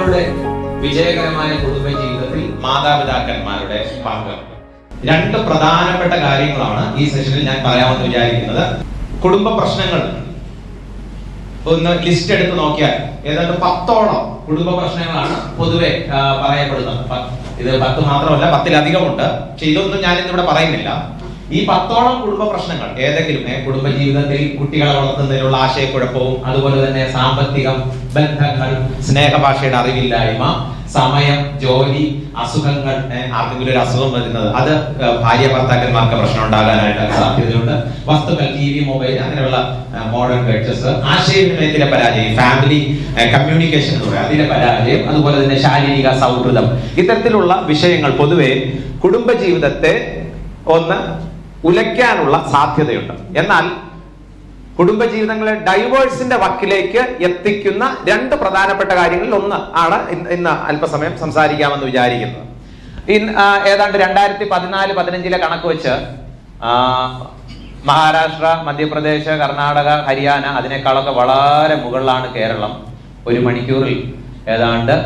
നമ്മളുടെ വിജയകരമായ കുടുംബ ജീവിതത്തിൽ മാതാപിതാക്കന്മാരുടെ പങ്ക്. രണ്ട് പ്രധാനപ്പെട്ട കാര്യങ്ങളാണ് ഈ സെഷനിൽ ഞാൻ പറയാമെന്ന് വിചാരിക്കുന്നത്. കുടുംബ പ്രശ്നങ്ങൾ ഒന്ന് ലിസ്റ്റ് എടുത്ത് നോക്കിയാൽ ഏതാണ്ട് 10ഓളം കുടുംബ പ്രശ്നങ്ങളാണ് പൊതുവെ പറയപ്പെടുന്നത്. ഇത് 10 മാത്രമല്ല, 10-ലധികമുണ്ട്. പക്ഷെ ഇതൊന്നും ഞാൻ ഇന്നിവിടെ പറയുന്നില്ല. ഈ 10ഓളം കുടുംബ പ്രശ്നങ്ങൾ ഏതെങ്കിലും കുടുംബ ജീവിതത്തിൽ കുട്ടികളെ വളർത്തുന്നതിലുള്ള ആശയക്കുഴപ്പവും, അതുപോലെ തന്നെ സാമ്പത്തികം, ബന്ധങ്ങൾ, സ്നേഹഭാഷയുടെ അറിവില്ലായ്മ, സമയം, ജോലി, അസുഖങ്ങൾ, ആർക്കെങ്കിലും ഒരു അസുഖം വരുന്നത്, അത് ഭാര്യ ഭർത്താക്കന്മാർക്ക് പ്രശ്നം ഉണ്ടാകാനായിട്ട് സാധ്യതയുണ്ട്. വസ്തുക്കൾ, TV, മൊബൈൽ, അങ്ങനെയുള്ള മോഡേൺ ഗഡ്ജറ്റ്സ്, ആശയവിനിമയത്തിലെ പരാജയം, ഫാമിലി കമ്മ്യൂണിക്കേഷൻ എന്ന് പറയാം, അതിലെ പരാജയം, അതുപോലെ തന്നെ ശാരീരിക സൗഹൃദം, ഇത്തരത്തിലുള്ള വിഷയങ്ങൾ പൊതുവെ കുടുംബ ജീവിതത്തെ ഒന്ന് ഉലയ്ക്കാനുള്ള സാധ്യതയുണ്ട്. എന്നാൽ കുടുംബജീവിതങ്ങളെ ഡൈവേഴ്സിന്റെ വക്കിലേക്ക് എത്തിക്കുന്ന രണ്ട് പ്രധാനപ്പെട്ട കാര്യങ്ങളിൽ ഒന്ന് ആണ് ഇന്ന് അല്പസമയം സംസാരിക്കാമെന്ന് വിചാരിക്കുന്നത്. ഏതാണ്ട് 2014-15 കണക്ക് വെച്ച് മഹാരാഷ്ട്ര, മധ്യപ്രദേശ്, കർണാടക, ഹരിയാന, അതിനേക്കാളൊക്കെ വളരെ മുകളിലാണ് കേരളം. ഒരു മണിക്കൂറിൽ ഏതാണ്ട്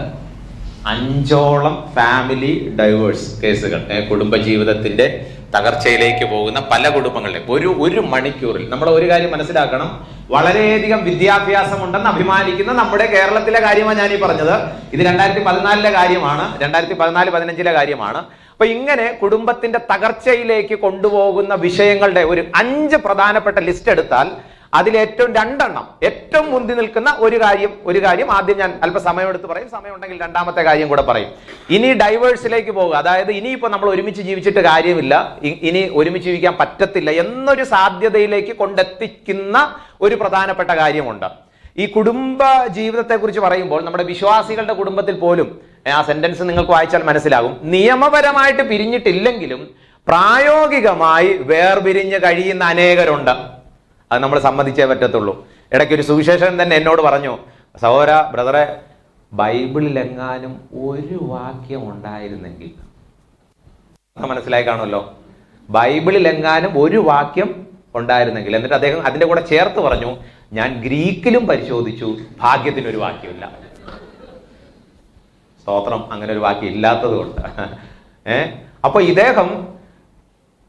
5ഓളം ഫാമിലി ഡൈവേഴ്സ് കേസുകൾ, കുടുംബജീവിതത്തിന്റെ തകർച്ചയിലേക്ക് പോകുന്ന പല കുടുംബങ്ങളിലും ഒരു മണിക്കൂറിൽ. നമ്മൾ ഒരു കാര്യം മനസ്സിലാക്കണം, വളരെയധികം വിദ്യാഭ്യാസം ഉണ്ടെന്ന് അഭിമാനിക്കുന്ന നമ്മുടെ കേരളത്തിലെ കാര്യമാണ് ഞാൻ ഈ പറഞ്ഞത്. ഇത് 2014 കാര്യമാണ്, 2014-15 കാര്യമാണ്. അപ്പൊ ഇങ്ങനെ കുടുംബത്തിന്റെ തകർച്ചയിലേക്ക് കൊണ്ടുപോകുന്ന വിഷയങ്ങളുടെ ഒരു 5 പ്രധാനപ്പെട്ട ലിസ്റ്റ് എടുത്താൽ അതിലേറ്റവും 2 ഏറ്റവും മുന്തി നിൽക്കുന്ന ഒരു കാര്യം ആദ്യം ഞാൻ അല്പസമയം എടുത്ത് പറയും. സമയം ഉണ്ടെങ്കിൽ രണ്ടാമത്തെ കാര്യം കൂടെ പറയും. ഇനി ഡൈവേഴ്സിലേക്ക് പോകുക, അതായത് ഇനിയിപ്പോ നമ്മൾ ഒരുമിച്ച് ജീവിച്ചിട്ട് കാര്യമില്ല, ഇനി ഒരുമിച്ച് ജീവിക്കാൻ പറ്റത്തില്ല എന്നൊരു സാധ്യതയിലേക്ക് കൊണ്ടെത്തിക്കുന്ന ഒരു പ്രധാനപ്പെട്ട കാര്യമുണ്ട്. ഈ കുടുംബ ജീവിതത്തെ കുറിച്ച് പറയുമ്പോൾ നമ്മുടെ വിശ്വാസികളുടെ കുടുംബത്തിൽ പോലും, ആ സെന്റൻസ് നിങ്ങൾക്ക് വായിച്ചാൽ മനസ്സിലാകും, നിയമപരമായിട്ട് പിരിഞ്ഞിട്ടില്ലെങ്കിലും പ്രായോഗികമായി വേർപിരിഞ്ഞ് കഴിയുന്ന അനേകരുണ്ട്. അത് നമ്മൾ സമ്മതിച്ചേ പറ്റത്തുള്ളൂ. ഇടയ്ക്ക് ഒരു സുവിശേഷകൻ തന്നെ എന്നോട് പറഞ്ഞു, സഹോദര ബ്രദറെ, ബൈബിളിലെങ്ങാനും ഒരു വാക്യം ഉണ്ടായിരുന്നെങ്കിൽ. മനസ്സിലായി കാണുമല്ലോ, ബൈബിളിലെങ്ങാനും ഒരു വാക്യം ഉണ്ടായിരുന്നെങ്കിൽ. എന്നിട്ട് അദ്ദേഹം അതിന്റെ കൂടെ ചേർത്ത് പറഞ്ഞു, ഞാൻ ഗ്രീക്കിലും പരിശോധിച്ചു, ഭാഗ്യത്തിനൊരു വാക്യമില്ല. സ്തോത്രം, അങ്ങനെ ഒരു വാക്യം ഇല്ലാത്തത് കൊണ്ട്. അപ്പൊ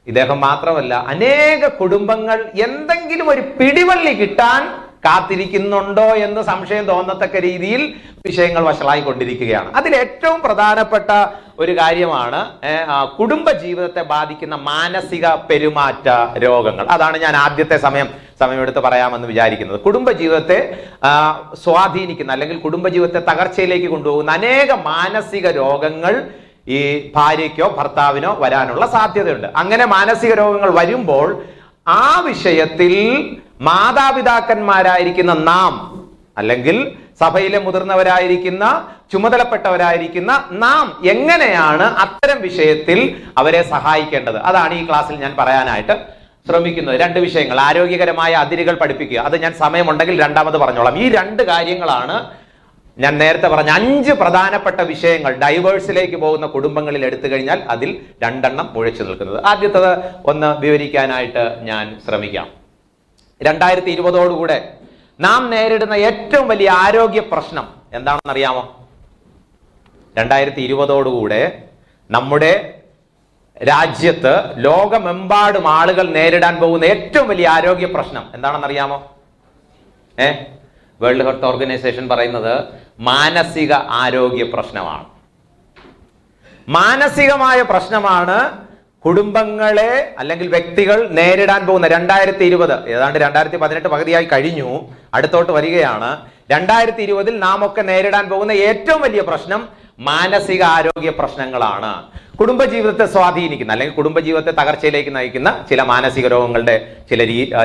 ഇദ്ദേഹം മാത്രമല്ല, അനേക കുടുംബങ്ങൾ എന്തെങ്കിലും ഒരു പിടിവള്ളി കിട്ടാൻ കാത്തിരിക്കുന്നുണ്ടോ എന്ന് സംശയം തോന്നത്തക്ക രീതിയിൽ വിഷയങ്ങൾ വഷളായിക്കൊണ്ടിരിക്കുകയാണ്. അതിൽ ഏറ്റവും പ്രധാനപ്പെട്ട ഒരു കാര്യമാണ് കുടുംബ ജീവിതത്തെ ബാധിക്കുന്ന മാനസിക പെരുമാറ്റ രോഗങ്ങൾ. അതാണ് ഞാൻ ആദ്യത്തെ സമയമെടുത്ത് പറയാമെന്ന് വിചാരിക്കുന്നത്. കുടുംബ ജീവിതത്തെ സ്വാധീനിക്കുന്ന അല്ലെങ്കിൽ കുടുംബ ജീവിതത്തെ തകർച്ചയിലേക്ക് കൊണ്ടുപോകുന്ന അനേക മാനസിക രോഗങ്ങൾ ഈ ഭാര്യയ്ക്കോ ഭർത്താവിനോ വരാനുള്ള സാധ്യതയുണ്ട്. അങ്ങനെ മാനസിക രോഗങ്ങൾ വരുമ്പോൾ ആ വിഷയത്തിൽ മാതാപിതാക്കന്മാരായിരിക്കുന്ന നാം, അല്ലെങ്കിൽ സഭയിലെ മുതിർന്നവരായിരിക്കുന്ന ചുമതലപ്പെട്ടവരായിരിക്കുന്ന നാം എങ്ങനെയാണ് അത്തരം വിഷയത്തിൽ അവരെ സഹായിക്കേണ്ടത്, അതാണ് ഈ ക്ലാസ്സിൽ ഞാൻ പറയാനായിട്ട് ശ്രമിക്കുന്നത്. 2 വിഷയങ്ങൾ, ആരോഗ്യകരമായ അതിരുകൾ പഠിപ്പിക്കുക, അത് ഞാൻ സമയമുണ്ടെങ്കിൽ രണ്ടാമത് പറഞ്ഞോളാം. ഈ 2 കാര്യങ്ങളാണ് ഞാൻ നേരത്തെ പറഞ്ഞ 5 പ്രധാനപ്പെട്ട വിഷയങ്ങൾ ഡൈവേഴ്സിലേക്ക് പോകുന്ന കുടുംബങ്ങളിൽ എടുത്തു കഴിഞ്ഞാൽ അതിൽ 2 മുഴച്ചു നിൽക്കുന്നത്. ആദ്യത്തത് ഒന്ന് വിവരിക്കാനായിട്ട് ഞാൻ ശ്രമിക്കാം. 2020 നാം നേരിടുന്ന ഏറ്റവും വലിയ ആരോഗ്യ പ്രശ്നം എന്താണെന്ന് അറിയാമോ? 2020 നമ്മുടെ രാജ്യത്ത് ലോകമെമ്പാടും ആളുകൾ നേരിടാൻ പോകുന്ന ഏറ്റവും വലിയ ആരോഗ്യ പ്രശ്നം എന്താണെന്ന് അറിയാമോ? വേൾഡ് ഹെൽത്ത് ഓർഗനൈസേഷൻ പറയുന്നത് മാനസിക ആരോഗ്യ പ്രശ്നമാണ്. മാനസികമായ പ്രശ്നമാണ് കുടുംബങ്ങളെ അല്ലെങ്കിൽ വ്യക്തികൾ നേരിടാൻ പോകുന്ന 2020, ഏതാണ്ട് 2018 പകുതിയായി കഴിഞ്ഞു, അടുത്തോട്ട് വരികയാണ്. 2020 നാം ഒക്കെ നേരിടാൻ പോകുന്ന ഏറ്റവും വലിയ പ്രശ്നം മാനസിക ആരോഗ്യ പ്രശ്നങ്ങളാണ്. കുടുംബജീവിതത്തെ സ്വാധീനിക്കുന്ന അല്ലെങ്കിൽ കുടുംബജീവിതത്തെ തകർച്ചയിലേക്ക് നയിക്കുന്ന ചില മാനസിക രോഗങ്ങളുടെ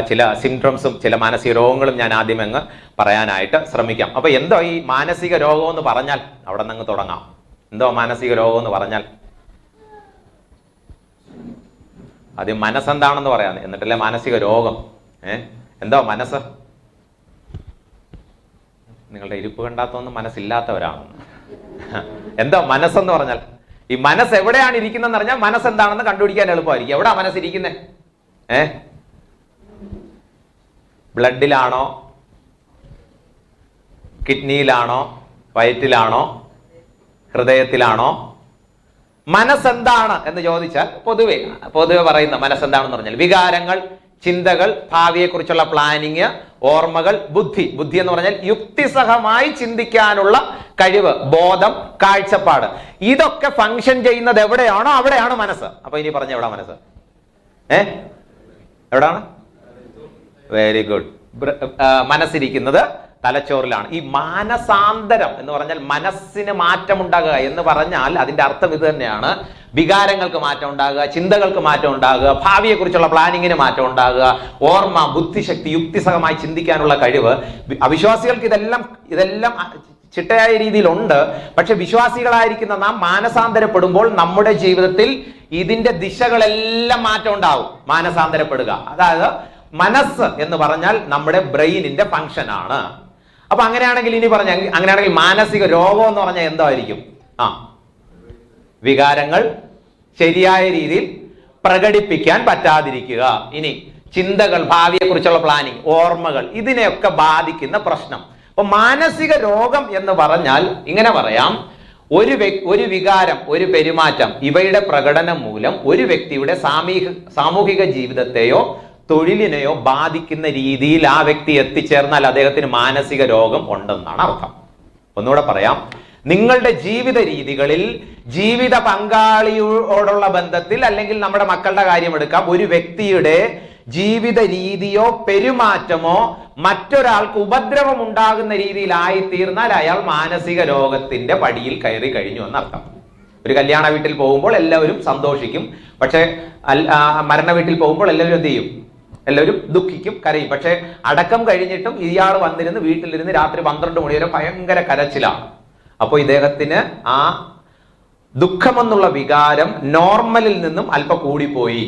ചില സിംപ്റ്റംസും ചില മാനസിക രോഗങ്ങളും ഞാൻ ആദ്യം അങ്ങ് പറയാനായിട്ട് ശ്രമിക്കാം. അപ്പൊ എന്തോ ഈ മാനസിക രോഗം എന്ന് പറഞ്ഞാൽ അവിടെ നിന്ന് തുടങ്ങാം. എന്തോ മാനസിക രോഗം എന്ന് പറഞ്ഞാൽ ആദ്യം മനസ്സെന്താണെന്ന് പറയാം, എന്നിട്ടല്ലേ മാനസിക രോഗം. എന്തോ മനസ്സ്? നിങ്ങളുടെ ഇരിപ്പ് കണ്ടാത്തൊന്നും മനസ്സില്ലാത്തവരാണെന്ന്. എന്തോ മനസ്സെന്ന് പറഞ്ഞാൽ, ഈ മനസ്സ് എവിടെയാണ് ഇരിക്കുന്നതെന്ന് പറഞ്ഞാൽ മനസ്സെന്താണെന്ന് കണ്ടുപിടിക്കാൻ എളുപ്പമായിരിക്കും. എവിടെയാ മനസ്സിരിക്കുന്നത്? ബ്ലഡിലാണോ, കിഡ്നിയിലാണോ, വയറ്റിലാണോ, ഹൃദയത്തിലാണോ? മനസ്സെന്താണ് എന്ന് ചോദിച്ചാൽ പൊതുവെ പറയുന്ന മനസ്സെന്താണെന്ന് പറഞ്ഞാൽ വികാരങ്ങൾ, ചിന്തകൾ, ഭാവിയെക്കുറിച്ചുള്ള പ്ലാനിങ്, ഓർമ്മകൾ, ബുദ്ധി എന്ന് പറഞ്ഞാൽ യുക്തിസഹമായി ചിന്തിക്കാനുള്ള കഴിവ്, ബോധം, കാഴ്ചപ്പാട്. ഇതൊക്കെ ഫങ്ഷൻ ചെയ്യുന്നത് എവിടെയാണോ അവിടെയാണ് മനസ്സ്. അപ്പൊ ഇനി പറഞ്ഞ എവിടാ മനസ്സ്? എവിടാണ്? Very good. മനസ്സിരിക്കുന്നത് തലച്ചോറിലാണ്. ഈ മാനസാന്തരം എന്ന് പറഞ്ഞാൽ മനസ്സിന് മാറ്റമുണ്ടാകുക എന്ന് പറഞ്ഞാൽ അതിന്റെ അർത്ഥം ഇത് തന്നെയാണ്. വികാരങ്ങൾക്ക് മാറ്റം ഉണ്ടാകുക, ചിന്തകൾക്ക് മാറ്റം ഉണ്ടാകുക, ഭാവിയെക്കുറിച്ചുള്ള പ്ലാനിങ്ങിന് മാറ്റം ഉണ്ടാകുക, ഓർമ്മ, ബുദ്ധിശക്തി, യുക്തിസഹമായി ചിന്തിക്കാനുള്ള കഴിവ്. അവിശ്വാസികൾക്ക് ഇതെല്ലാം ചിട്ടയായ രീതിയിലുണ്ട്. പക്ഷെ വിശ്വാസികളായിരിക്കുന്ന നാം മാനസാന്തരപ്പെടുമ്പോൾ നമ്മുടെ ജീവിതത്തിൽ ഇതിന്റെ ദിശകളെല്ലാം മാറ്റം ഉണ്ടാവും. മാനസാന്തരപ്പെടുക, അതായത് മനസ്സ് എന്ന് പറഞ്ഞാൽ നമ്മുടെ ബ്രെയിനിന്റെ ഫംഗ്ഷൻ ആണ്. അപ്പൊ അങ്ങനെയാണെങ്കിൽ അങ്ങനെയാണെങ്കിൽ മാനസിക രോഗം എന്ന് പറഞ്ഞാൽ എന്തായിരിക്കും? വികാരങ്ങൾ ശരിയായ രീതിയിൽ പ്രകടിപ്പിക്കാൻ പറ്റാതിരിക്കുക. ഇനി ചിന്തകൾ, ഭാവിയെക്കുറിച്ചുള്ള പ്ലാനിങ്, ഓർമ്മകൾ, ഇതിനെയൊക്കെ ബാധിക്കുന്ന പ്രശ്നം. അപ്പൊ മാനസിക രോഗം എന്ന് പറഞ്ഞാൽ ഇങ്ങനെ പറയാം, ഒരു വികാരം, ഒരു പെരുമാറ്റം, ഇവയുടെ പ്രകടനം മൂലം ഒരു വ്യക്തിയുടെ സാമൂഹിക ജീവിതത്തെയോ തൊഴിലിനെയോ ബാധിക്കുന്ന രീതിയിൽ ആ വ്യക്തി എത്തിച്ചേർന്നാൽ അദ്ദേഹത്തിന് മാനസിക രോഗം ഉണ്ടെന്നാണ് അർത്ഥം. ഒന്നുകൂടെ പറയാം, നിങ്ങളുടെ ജീവിത രീതികളിൽ, ജീവിത പങ്കാളിയോടുള്ള ബന്ധത്തിൽ, അല്ലെങ്കിൽ നമ്മുടെ മക്കളുടെ കാര്യം എടുക്കാം, ഒരു വ്യക്തിയുടെ ജീവിത രീതിയോ പെരുമാറ്റമോ മറ്റൊരാൾക്ക് ഉപദ്രവം ഉണ്ടാകുന്ന രീതിയിലായി തീർന്നാൽ അയാൾ മാനസിക രോഗത്തിന്റെ പടിയിൽ കയറി കഴിഞ്ഞു എന്നർത്ഥം. ഒരു കല്യാണ വീട്ടിൽ പോകുമ്പോൾ എല്ലാവരും സന്തോഷിക്കും, പക്ഷെ മരണ വീട്ടിൽ പോകുമ്പോൾ എല്ലാവരും എന്ത് ചെയ്യും? എല്ലാവരും ദുഃഖിക്കും, കരയും. പക്ഷെ അടക്കം കഴിഞ്ഞിട്ടും ഇയാൾ വന്നിരുന്ന് വീട്ടിലിരുന്ന് രാത്രി 12 മണി വരെ ഭയങ്കര കരച്ചിലാണ്. അപ്പോൾ ഇദ്ദേഹത്തിന് ആ ദുഃഖമെന്നുള്ള വികാരം നോർമലിൽ നിന്നും അല്പം കൂടിപ്പോയി.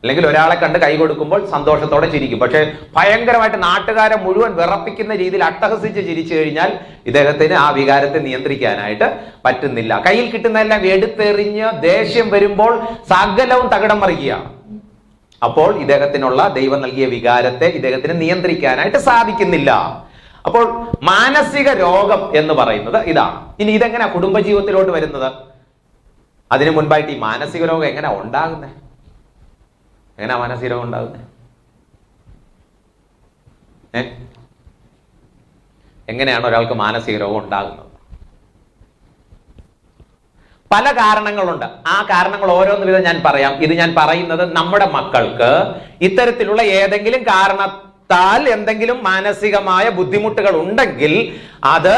അല്ലെങ്കിൽ ഒരാളെ കണ്ട് കൈ കൊടുക്കുമ്പോൾ സന്തോഷത്തോടെ ചിരിക്കും, പക്ഷെ ഭയങ്കരമായിട്ട് നാട്ടുകാരെ മുഴുവൻ വിറപ്പിക്കുന്ന രീതിയിൽ അട്ടഹസിച്ച് ചിരിച്ചു കഴിഞ്ഞാൽ ഇദ്ദേഹത്തിന് ആ വികാരത്തെ നിയന്ത്രിക്കാനായിട്ട് പറ്റുന്നില്ല. കയ്യിൽ കിട്ടുന്നതെല്ലാം എടുത്തെറിഞ്ഞ് ദേഷ്യം വരുമ്പോൾ സകലവും തകിടം മറിക്കുകയാണ്. അപ്പോൾ ഇദ്ദേഹത്തിനുള്ള ദൈവം നൽകിയ വികാരത്തെ ഇദ്ദേഹത്തിന് നിയന്ത്രിക്കാനായിട്ട് സാധിക്കുന്നില്ല. അപ്പോൾ മാനസിക രോഗം എന്ന് പറയുന്നത് ഇതാണ്. ഇനി ഇതെങ്ങനെയാ കുടുംബജീവിതത്തിലോട്ട് വരുന്നത്? അതിനു മുൻപായിട്ട് ഈ മാനസിക രോഗം എങ്ങനെയാ ഉണ്ടാകുന്നത്? എങ്ങനെയാ മാനസിക രോഗം ഉണ്ടാകുന്നത്? എങ്ങനെയാണ് ഒരാൾക്ക് മാനസിക രോഗം ഉണ്ടാകുന്നത്? പല കാരണങ്ങളുണ്ട്. ആ കാരണങ്ങൾ ഓരോന്ന് വിധം ഞാൻ പറയാം. ഇത് ഞാൻ പറയുന്നത് നമ്മുടെ മക്കൾക്ക് ഇത്തരത്തിലുള്ള ഏതെങ്കിലും കാരണത്താൽ എന്തെങ്കിലും മാനസികമായ ബുദ്ധിമുട്ടുകൾ ഉണ്ടെങ്കിൽ അത്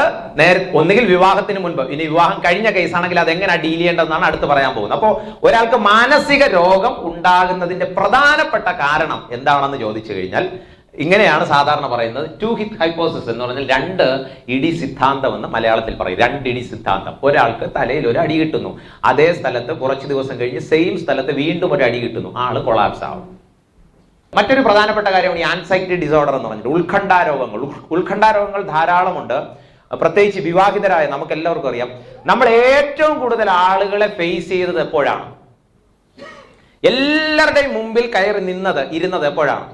ഒന്നുകിൽ വിവാഹത്തിന് മുൻപ്, ഇനി വിവാഹം കഴിഞ്ഞ കേസാണെങ്കിൽ അത് എങ്ങനെ ഡീൽ ചെയ്യേണ്ടതെന്നാണ് അടുത്ത് പറയാൻ പോകുന്നത്. അപ്പോൾ ഒരാൾക്ക് മാനസിക രോഗം ഉണ്ടാകുന്നതിന്റെ പ്രധാനപ്പെട്ട കാരണം എന്താണെന്ന് ചോദിച്ചു കഴിഞ്ഞാൽ ഇങ്ങനെയാണ് സാധാരണ പറയുന്നത്. 2 ഹിറ്റ് ഹൈപ്പോസിസ് എന്ന് പറഞ്ഞാൽ 2 ഇടി സിദ്ധാന്തം എന്ന് മലയാളത്തിൽ പറയും. 2 ഇടി സിദ്ധാന്തം. ഒരാൾക്ക് തലയിൽ ഒരു അടി കിട്ടുന്നു, അതേ സ്ഥലത്ത് കുറച്ച് ദിവസം കഴിഞ്ഞ് സെയിം സ്ഥലത്ത് വീണ്ടും ഒരു അടി കിട്ടുന്നു, ആള് കൊളാപ്സ് ആവും. മറ്റൊരു പ്രധാനപ്പെട്ട കാര്യമാണ് ഈ ആൻസൈറ്റി ഡിസോർഡർ എന്ന് പറഞ്ഞിട്ട് ഉത്കണ്ഠാരോഗങ്ങൾ. ഉത്കണ്ഠാരോഗങ്ങൾ ധാരാളമുണ്ട്. പ്രത്യേകിച്ച് വിവാഹിതരായ നമുക്ക് എല്ലാവർക്കും അറിയാം, നമ്മൾ ഏറ്റവും കൂടുതൽ ആളുകളെ ഫേസ് ചെയ്തത് എപ്പോഴാണ്? എല്ലാവരുടെയും മുമ്പിൽ കയറി ഇരുന്നത് എപ്പോഴാണ്?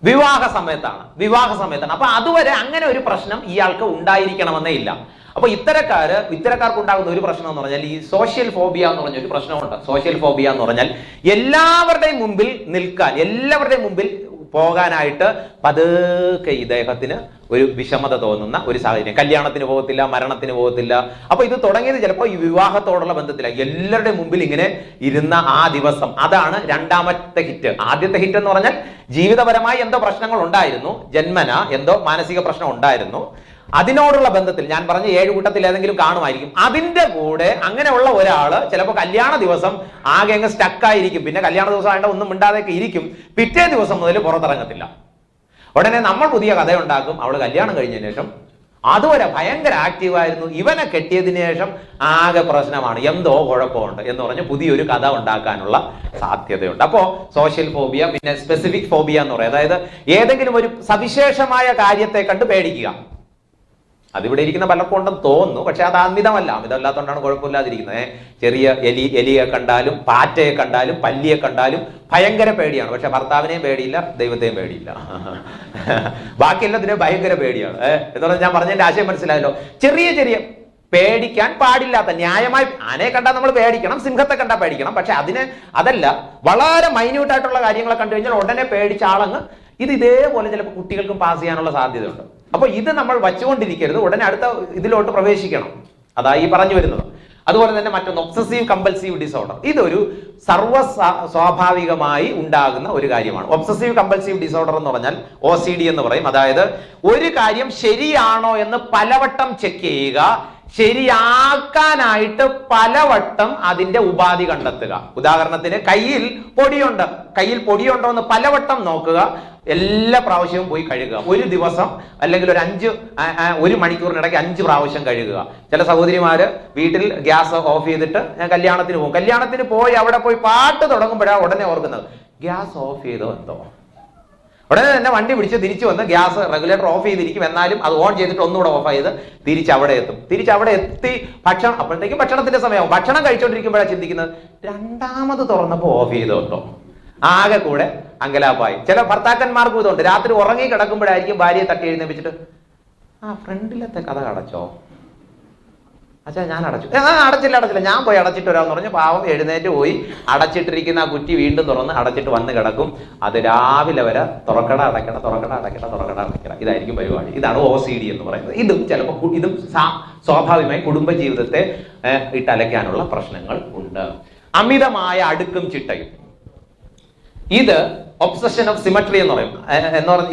വിവാഹ സമയത്താണ്. അപ്പൊ അതുവരെ അങ്ങനെ ഒരു പ്രശ്നം ഇയാൾക്ക് ഉണ്ടായിരിക്കണമെന്നേ ഇല്ല. അപ്പൊ ഇത്തരക്കാർക്ക് ഉണ്ടാകുന്ന ഒരു പ്രശ്നം എന്ന് പറഞ്ഞാൽ ഈ സോഷ്യൽ ഫോബിയ എന്ന് പറഞ്ഞ ഒരു പ്രശ്നമുണ്ട്. സോഷ്യൽ ഫോബിയ എന്ന് പറഞ്ഞാൽ എല്ലാവരുടെയും മുമ്പിൽ നിൽക്കാൻ, എല്ലാവരുടെയും മുമ്പിൽ പോകാനായിട്ട് പതുക്കെ ഇദ്ദേഹത്തിന് ഒരു വിഷമത തോന്നുന്ന ഒരു സാഹചര്യം. കല്യാണത്തിന് പോകത്തില്ല, മരണത്തിന് പോകത്തില്ല. അപ്പൊ ഇത് തുടങ്ങിയത് ചിലപ്പോൾ ഈ വിവാഹത്തോടുള്ള ബന്ധത്തില. എല്ലാവരുടെ മുമ്പിൽ ഇങ്ങനെ ഇരുന്ന ആ ദിവസം, അതാണ് രണ്ടാമത്തെ ഹിറ്റ്. ആദ്യത്തെ ഹിറ്റ് എന്ന് പറഞ്ഞാൽ ജീവിതപരമായി എന്തോ പ്രശ്നങ്ങൾ ഉണ്ടായിരുന്നു, ജന്മന എന്തോ മാനസിക പ്രശ്നം ഉണ്ടായിരുന്നു, അതിനോടുള്ള ബന്ധത്തിൽ ഞാൻ പറഞ്ഞ 7 കൂട്ടത്തിൽ ഏതെങ്കിലും കാണുമായിരിക്കും. അതിന്റെ കൂടെ അങ്ങനെയുള്ള ഒരാള് ചിലപ്പോൾ കല്യാണ ദിവസം ആകെ അങ്ങ് സ്റ്റക്കായിരിക്കും. പിന്നെ കല്യാണ ദിവസം ആയിട്ട് ഒന്നും മിണ്ടാതെയൊക്കെ ഇരിക്കും. പിറ്റേ ദിവസം മുതൽ പുറത്തിറങ്ങത്തില്ല. ഉടനെ നമ്മൾ പുതിയ കഥയുണ്ടാക്കും. അവള് കല്യാണം കഴിഞ്ഞതിന് ശേഷം അതുവരെ ഭയങ്കര ആക്റ്റീവായിരുന്നു, ഇവനെ കെട്ടിയതിനു ശേഷം ആകെ പ്രശ്നമാണ്, എന്തോ കുഴപ്പമുണ്ട് എന്ന് പറഞ്ഞ് പുതിയൊരു കഥ ഉണ്ടാക്കാനുള്ള സാധ്യതയുണ്ട്. അപ്പോ സോഷ്യൽ ഫോബിയ, പിന്നെ സ്പെസിഫിക് ഫോബിയ എന്ന് പറയും. അതായത് ഏതെങ്കിലും ഒരു സവിശേഷമായ കാര്യത്തെ കണ്ട് പേടിക്കുക. അതിവിടെ ഇരിക്കുന്ന പലർക്കും ഉണ്ടെന്ന് തോന്നുന്നു, പക്ഷെ അത് അമിതമല്ലാത്തതുകൊണ്ടാണ് കുഴപ്പമില്ലാതിരിക്കുന്നത്. ചെറിയ എലിയെ കണ്ടാലും, പാറ്റയെ കണ്ടാലും, പല്ലിയെ കണ്ടാലും ഭയങ്കര പേടിയാണ്. പക്ഷെ ഭർത്താവിനെയും പേടിയില്ല, ദൈവത്തെയും പേടിയില്ല, ബാക്കി എല്ലാത്തിനെയും ഭയങ്കര പേടിയാണ്. എന്ന് പറഞ്ഞാൽ ഞാൻ പറഞ്ഞതിന്റെ ആശയം മനസ്സിലായല്ലോ. ചെറിയ പേടിക്കാൻ പാടില്ലാത്ത, ന്യായമായി ആനയെ കണ്ടാൽ നമ്മൾ പേടിക്കണം, സിംഹത്തെ കണ്ടാൽ പേടിക്കണം. പക്ഷെ അതല്ല, വളരെ മൈന്യൂട്ടായിട്ടുള്ള കാര്യങ്ങളെ കണ്ടു കഴിഞ്ഞാൽ ഉടനെ പേടിച്ച ആളങ്ങ് ഇതേപോലെ ചിലപ്പോൾ കുട്ടികൾക്കും പാസ് ചെയ്യാനുള്ള സാധ്യതയുണ്ട്. അപ്പൊ ഇത് നമ്മൾ വച്ചുകൊണ്ടിരിക്കരുത്, ഉടനെ അടുത്ത ഇതിലോട്ട് പ്രവേശിക്കണം. അതാ ഈ പറഞ്ഞു വരുന്നത്. അതുപോലെ തന്നെ മറ്റൊന്ന് ഒബ്സസീവ് കമ്പൽസീവ് ഡിസോർഡർ. ഇതൊരു സ്വാഭാവികമായി ഉണ്ടാകുന്ന ഒരു കാര്യമാണ്. ഒബ്സസീവ് കമ്പൽസീവ് ഡിസോർഡർ എന്ന് പറഞ്ഞാൽ OCD എന്ന് പറയും. അതായത് ഒരു കാര്യം ശരിയാണോ എന്ന് പലവട്ടം ചെക്ക് ചെയ്യുക, ശരിയാക്കാനായിട്ട് പലവട്ടം അതിന്റെ ഉപാധി കണ്ടെത്തുക. ഉദാഹരണത്തിന് കയ്യിൽ പൊടിയുണ്ടോ എന്ന് പലവട്ടം നോക്കുക, എല്ലാ പ്രാവശ്യവും പോയി കഴുകുക. ഒരു ദിവസം അല്ലെങ്കിൽ ഒരു മണിക്കൂറിനിടയ്ക്ക് 5 പ്രാവശ്യം കഴുകുക. ചില സഹോദരിമാര് വീട്ടിൽ ഗ്യാസ് ഓഫ് ചെയ്തിട്ട് ഞാൻ കല്യാണത്തിന് പോകും, കല്യാണത്തിന് പോയി അവിടെ പോയി പാട്ട് തുടങ്ങുമ്പോഴാണ് ഉടനെ ഓർക്കുന്നത് ഗ്യാസ് ഓഫ് ചെയ്തോ എന്തോ. ഉടനെ തന്നെ വണ്ടി പിടിച്ച് തിരിച്ചു വന്ന് ഗ്യാസ് റെഗുലേറ്റർ ഓഫ് ചെയ്തിരിക്കും, എന്നാലും അത് ഓൺ ചെയ്തിട്ട് ഒന്നുകൂടെ ഓഫ് ചെയ്ത് തിരിച്ചവിടെ എത്തി ഭക്ഷണം, അപ്പോഴത്തേക്കും ഭക്ഷണത്തിന്റെ സമയമാവും. ഭക്ഷണം കഴിച്ചോണ്ടിരിക്കുമ്പോഴാണ് ചിന്തിക്കുന്നത് രണ്ടാമത് തുറന്നപ്പോ ഓഫ് ചെയ്തോ കേട്ടോ. ആകെ കൂടെ അങ്കലാപ്പായി. ചില ഭർത്താക്കന്മാർക്കും ഇതുണ്ട്, രാത്രി ഉറങ്ങി കിടക്കുമ്പോഴായിരിക്കും ഭാര്യയെ തട്ടി എഴുന്നേപ്പിച്ചിട്ട് ഫ്രണ്ടിലത്തെ കഥ അടച്ചോ, അച്ഛാ ഞാൻ അടച്ചു. അടച്ചില്ല, ഞാൻ പോയി അടച്ചിട്ട് വരാമെന്ന് പറഞ്ഞ് പാവം എഴുന്നേറ്റ് പോയി അടച്ചിട്ടിരിക്കുന്ന ആ കുറ്റി വീണ്ടും തുറന്ന് അടച്ചിട്ട് വന്ന് കിടക്കും. അത് രാവിലെ വരെ തുറക്കട അടയ്ക്കട, ഇതായിരിക്കും പരിപാടി. ഇതാണ് OCD എന്ന് പറയുന്നത്. ഇതും സ്വാഭാവികമായി കുടുംബ ജീവിതത്തെ ഇട്ടലയ്ക്കാനുള്ള പ്രശ്നങ്ങൾ ഉണ്ട്. അമിതമായ അടുക്കും ചിട്ടയും, ഇത് ഒബ്സഷൻ ഓഫ് സിമട്രി എന്ന് പറയും.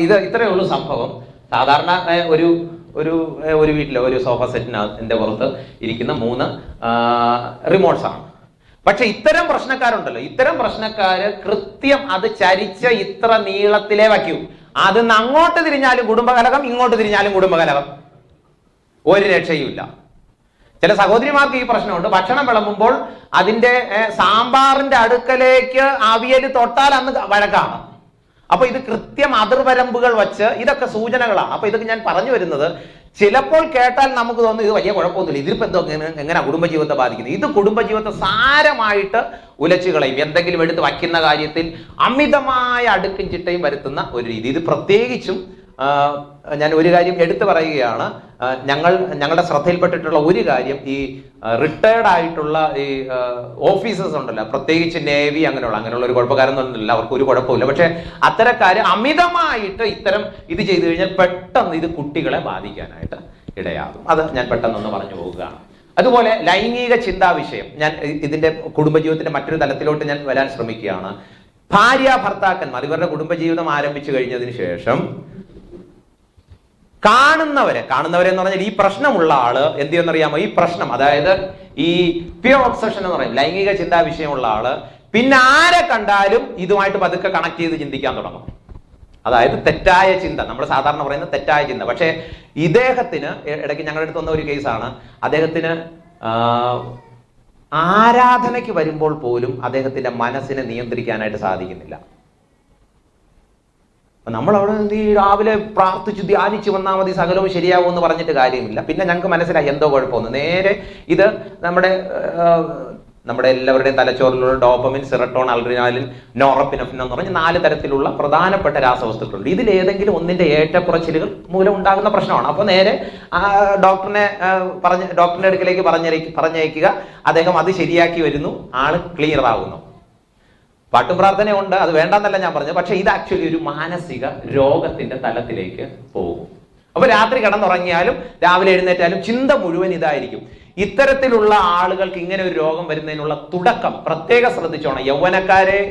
ഇത് ഇത്രയേ ഉള്ളൂ സംഭവം. സാധാരണ ഒരു വീട്ടിലെ ഒരു സോഫ സെറ്റിന്റെ പുറത്ത് ഇരിക്കുന്ന 3 റിമോട്ട്സ് ആണ്. പക്ഷെ ഇത്തരം പ്രശ്നക്കാരുണ്ടല്ലോ, ഇത്തരം പ്രശ്നക്കാര് കൃത്യം അത് ചരിച്ച ഇത്ര നീളത്തിലേ വയ്ക്കൂ. അത് അങ്ങോട്ട് തിരിഞ്ഞാലും കുടുംബകലഹം, ഇങ്ങോട്ട് തിരിഞ്ഞാലും കുടുംബകലഹം, ഒരു രക്ഷയുമില്ല. ചില സഹോദരിമാർക്ക് ഈ പ്രശ്നമുണ്ട്. ഭക്ഷണം വിളമ്പുമ്പോൾ അതിന്റെ സാമ്പാറിന്റെ അടുക്കലേക്ക് അവിയൽ തൊട്ടാൽ അന്ന് വഴക്കാണ്. അപ്പൊ ഇത് കൃത്യം അതിർവരമ്പുകൾ വച്ച്, ഇതൊക്കെ സൂചനകളാണ്. അപ്പൊ ഇതൊക്കെ ഞാൻ പറഞ്ഞു വരുന്നത്, ചിലപ്പോൾ കേട്ടാൽ നമുക്ക് തോന്നുന്നു ഇത് വലിയ കുഴപ്പമൊന്നുമില്ല, ഇതിപ്പോ എങ്ങനെ കുടുംബജീവിതത്തെ ബാധിക്കുന്നത്. ഇത് കുടുംബജീവിതത്തെ സാരമായിട്ട് ഉലച്ചു കളയും. എന്തെങ്കിലും എടുത്ത് വയ്ക്കുന്ന കാര്യത്തിൽ അമിതമായ അടുക്കും ചിട്ടയും വരുത്തുന്ന ഒരു രീതി. ഇത് പ്രത്യേകിച്ചും ഞാൻ ഒരു കാര്യം എടുത്തു പറയുകയാണ്. ഞങ്ങളുടെ ശ്രദ്ധയിൽപ്പെട്ടിട്ടുള്ള ഒരു കാര്യം, ഈ റിട്ടയർഡ് ആയിട്ടുള്ള ഈ ഓഫീസേഴ്സ് ഉണ്ടല്ലോ, പ്രത്യേകിച്ച് നേവി അങ്ങനെയുള്ള ഒരു കുഴപ്പക്കാരൊന്നുമില്ല, അവർക്ക് ഒരു കുഴപ്പമില്ല. പക്ഷെ അത്തരക്കാര് അമിതമായിട്ട് ഇത് ചെയ്തു കഴിഞ്ഞാൽ പെട്ടെന്ന് ഇത് കുട്ടികളെ ബാധിക്കാനായിട്ട് ഇടയാകും. അത് ഞാൻ പെട്ടെന്നൊന്ന് പറഞ്ഞു പോവുകയാണ്. അതുപോലെ ലൈംഗിക ചിന്താ വിഷയം, ഞാൻ ഇതിന്റെ കുടുംബജീവിതത്തിന്റെ മറ്റൊരു തലത്തിലോട്ട് ഞാൻ വരാൻ ശ്രമിക്കുകയാണ്. ഭാര്യ ഭർത്താക്കന്മാർ ഇവരുടെ കുടുംബജീവിതം ആരംഭിച്ചു കഴിഞ്ഞതിന് ശേഷം കാണുന്നവരെ എന്ന് പറഞ്ഞാൽ ഈ പ്രശ്നമുള്ള ആള് എന്ത് ചെയ്യുന്നറിയാമോ, ഈ പ്രശ്നം, അതായത് ഈ പ്യൂർ ഒബ്സഷൻ എന്ന് പറയും, ലൈംഗിക ചിന്താ വിഷയമുള്ള ആള് പിന്നെ ആരെ കണ്ടാലും ഇതുമായിട്ട് പതുക്കെ കണക്ട് ചെയ്ത് ചിന്തിക്കാൻ തുടങ്ങും. അതായത് തെറ്റായ ചിന്ത, നമ്മൾ സാധാരണ പറയുന്ന തെറ്റായ ചിന്ത. പക്ഷെ ഇദ്ദേഹത്തിന്, ഇടയ്ക്ക് ഞങ്ങളുടെ അടുത്ത് വന്ന ഒരു കേസാണ്, അദ്ദേഹത്തിന് ആരാധനയ്ക്ക് വരുമ്പോൾ പോലും അദ്ദേഹത്തിന്റെ മനസ്സിനെ നിയന്ത്രിക്കാനായിട്ട് സാധിക്കുന്നില്ല. നമ്മളവിടെ രാവിലെ പ്രാർത്ഥിച്ച് ധ്യാനിച്ച് വന്നാൽ മതി, സകലവും ശരിയാവും എന്ന് പറഞ്ഞിട്ട് കാര്യമില്ല. പിന്നെ ഞങ്ങൾക്ക് മനസ്സിലായി എന്തോ കുഴപ്പമൊന്നു. നേരെ ഇത് നമ്മുടെ എല്ലാവരുടെയും തലച്ചോറിലുള്ള ഡോപ്പമിൻ, സെറട്ടോൺ, അഡ്രിനാലിൻ, നോറെപ്പിനെഫ്രിൻ എന്ന് പറഞ്ഞ് 4 തരത്തിലുള്ള പ്രധാനപ്പെട്ട രാസവസ്തുക്കളുണ്ട്. ഇതിൽ ഏതെങ്കിലും ഒന്നിന്റെ ഏറ്റക്കുറച്ചിലുകൾ മൂലം ഉണ്ടാകുന്ന പ്രശ്നമാണ്. അപ്പൊ നേരെ ഡോക്ടറിന്റെ അടുക്കലേക്ക് പറഞ്ഞയക്കുക. അദ്ദേഹം അത് ശരിയാക്കി വരുന്നു, ആള് ക്ലിയർ ആകുന്നു. പാട്ടും പ്രാർത്ഥനയുണ്ട്, അത് വേണ്ടെന്നല്ല ഞാൻ പറഞ്ഞത്. പക്ഷെ ഇത് ആക്ച്വലി ഒരു മാനസിക രോഗത്തിന്റെ തലത്തിലേക്ക് പോകും. അപ്പൊ രാത്രി കിടന്നുറങ്ങിയാലും രാവിലെ എഴുന്നേറ്റാലും ചിന്ത മുഴുവൻ ഇതായിരിക്കും. ഇത്തരത്തിലുള്ള ആളുകൾക്ക് ഇങ്ങനെ ഒരു രോഗം വരുന്നതിനുള്ള തുടക്കം പ്രത്യേകം ശ്രദ്ധിച്ചോണം.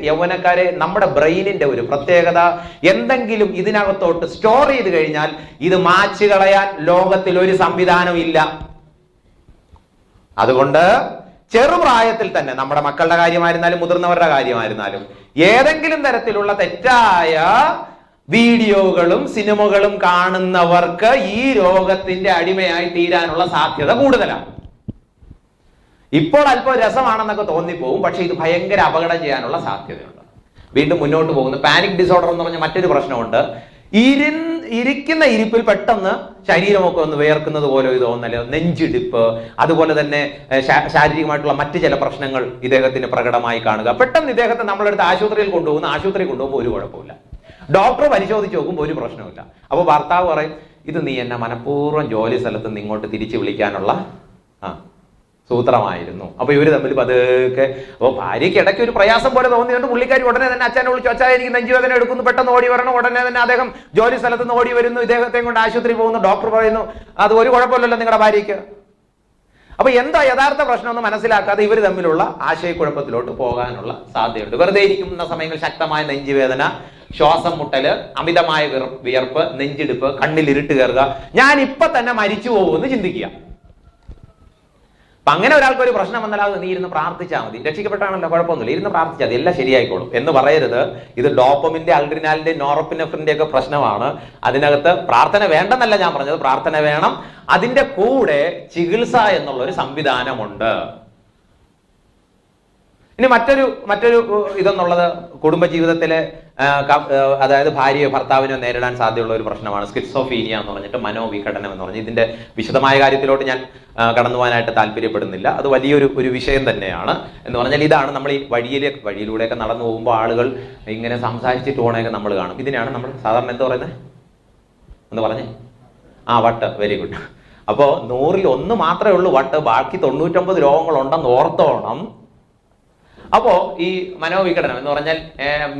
യൗവനക്കാരെ നമ്മുടെ ബ്രെയിനിന്റെ ഒരു പ്രത്യേകത, എന്തെങ്കിലും ഇതിനകത്തോട്ട് സ്റ്റോർ ചെയ്ത് കഴിഞ്ഞാൽ ഇത് മാച്ചു കളയാൻ ലോകത്തിൽ ഒരു സംവിധാനം ഇല്ല. അതുകൊണ്ട് ചെറുപ്രായത്തിൽ തന്നെ നമ്മുടെ മക്കളുടെ കാര്യമായിരുന്നാലും മുതിർന്നവരുടെ കാര്യമായിരുന്നാലും ഏതെങ്കിലും തരത്തിലുള്ള തെറ്റായ വീഡിയോകളും സിനിമകളും കാണുന്നവർക്ക് ഈ രോഗത്തിന്റെ അടിമയായി തീരാനുള്ള സാധ്യത കൂടുതലാണ്. ഇപ്പോൾ അല്പം രസമാണെന്നൊക്കെ തോന്നിപ്പോവും, പക്ഷെ ഇത് ഭയങ്കര അപകടം ചെയ്യാനുള്ള സാധ്യതയുണ്ട്. വീണ്ടും മുന്നോട്ട് പോകുന്നു. പാനിക് ഡിസോർഡർ എന്ന് പറഞ്ഞ മറ്റൊരു പ്രശ്നമുണ്ട്. ഇരിക്കുന്ന ഇരിപ്പിൽ പെട്ടെന്ന് ശരീരമൊക്കെ ഒന്ന് വേർക്കുന്നത് പോലെ തോന്നല്, നെഞ്ചിടിപ്പ്, അതുപോലെ തന്നെ ശാരീരികമായിട്ടുള്ള മറ്റു ചില പ്രശ്നങ്ങൾ ഇദ്ദേഹത്തിന് പ്രകടമായി കാണുക. പെട്ടെന്ന് ഇദ്ദേഹത്തെ നമ്മളെടുത്ത് ആശുപത്രിയിൽ കൊണ്ടുപോകുമ്പോൾ ഒരു കുഴപ്പമില്ല. ഡോക്ടർ പരിശോധിച്ച് നോക്കുമ്പോൾ ഒരു പ്രശ്നമില്ല. അപ്പോൾ ഭർത്താവ് പറയും, ഇത് നീ എന്നെ മനഃപൂർവ്വം ജോലി സ്ഥലത്ത് നിന്ന് ഇങ്ങോട്ട് തിരിച്ചു വിളിക്കാനുള്ള സൂത്രമായിരുന്നു. അപ്പൊ ഇവര് തമ്മിൽ പതുക്കെ, അപ്പോൾ ഭാര്യയ്ക്ക് ഇടയ്ക്ക് ഒരു പ്രയാസം പോലെ തോന്നിയുണ്ട്. പുള്ളിക്കാരി ഉടനെ തന്നെ അച്ഛനെ വിളിച്ചു, അച്ഛാ എനിക്ക് നെഞ്ചുവേദന എടുക്കുന്നു, പെട്ടെന്ന് ഓടി വരണം. ഉടനെ തന്നെ അദ്ദേഹം ജോലി സ്ഥലത്ത് നിന്ന് ഓടി വരുന്നു, ഇദ്ദേഹത്തെ കൊണ്ട് ആശുപത്രി പോകുന്നു. ഡോക്ടർ പറയുന്നു അത് ഒരു കുഴപ്പമില്ലല്ലോ നിങ്ങളുടെ ഭാര്യയ്ക്ക്. അപ്പൊ എന്താ യഥാർത്ഥ പ്രശ്നം എന്ന് മനസ്സിലാക്കാതെ ഇവർ തമ്മിലുള്ള ആശയക്കുഴപ്പത്തിലോട്ട് പോകാനുള്ള സാധ്യതയുണ്ട്. വെറുതെ ഇരിക്കുന്ന സമയങ്ങളിൽ ശക്തമായ നെഞ്ചുവേദന, ശ്വാസം മുട്ടല്, അമിതമായ വിയർപ്പ്, നെഞ്ചിടിപ്പ്, കണ്ണിൽ ഇരുട്ട് കയറുക, ഞാൻ ഇപ്പൊ തന്നെ മരിച്ചു പോകുമെന്ന് ചിന്തിക്കുക. അപ്പൊ അങ്ങനെ ഒരാൾക്ക് ഒരു പ്രശ്നം വന്നാൽ നീ ഇരുന്ന് പ്രാർത്ഥിച്ചാൽ മതി, രക്ഷിക്കപ്പെട്ടാണല്ലോ, കുഴപ്പമൊന്നുമില്ല, ഇരുന്ന് പ്രാർത്ഥിച്ചാൽ മതി, എല്ലാം ശരിയായിക്കോളും എന്ന് പറയരുത്. ഇത് ഡോപ്പമിന്റെ, അൾഡ്രിനാലിന്റെ, നോറോപ്പിനെഫ്രിന്റെ ഒക്കെ പ്രശ്നമാണ്. അതിനകത്ത് പ്രാർത്ഥന വേണ്ടെന്നല്ല ഞാൻ പറഞ്ഞത്, പ്രാർത്ഥന വേണം. അതിന്റെ കൂടെ ചികിത്സ എന്നുള്ള ഒരു സംവിധാനമുണ്ട്. ഇനി മറ്റൊരു ഇതെന്നുള്ളത് കുടുംബജീവിതത്തിലെ അതായത് ഭാര്യയോ ഭർത്താവിനോ നേരിടാൻ സാധ്യതയുള്ള ഒരു പ്രശ്നമാണ് സ്കിസോഫീനിയ എന്ന് പറഞ്ഞിട്ട്, മനോവിഘടനം എന്ന് പറഞ്ഞ്. ഇതിന്റെ വിശദമായ കാര്യത്തിലോട്ട് ഞാൻ കടന്നു പോകാനായിട്ട് താല്പര്യപ്പെടുന്നില്ല. അത് വലിയൊരു വിഷയം തന്നെയാണ്. എന്ന് പറഞ്ഞാൽ ഇതാണ് നമ്മൾ ഈ വഴിയിലൂടെയൊക്കെ നടന്നു പോകുമ്പോൾ ആളുകൾ ഇങ്ങനെ സംസാരിച്ചിട്ട് പോകണയൊക്കെ നമ്മൾ കാണും. ഇതിനെയാണ് നമ്മൾ സാധാരണ എന്താ പറയുന്നത്, എന്ന് പറഞ്ഞേ, വട്ട്. Very good. അപ്പോ 100ൽ 1 മാത്രമേ ഉള്ളൂ വട്ട്, ബാക്കി 99 രോഗങ്ങളുണ്ടെന്ന് ഓർത്തോണം. അപ്പോ ഈ മനോവിഘടനം എന്ന് പറഞ്ഞാൽ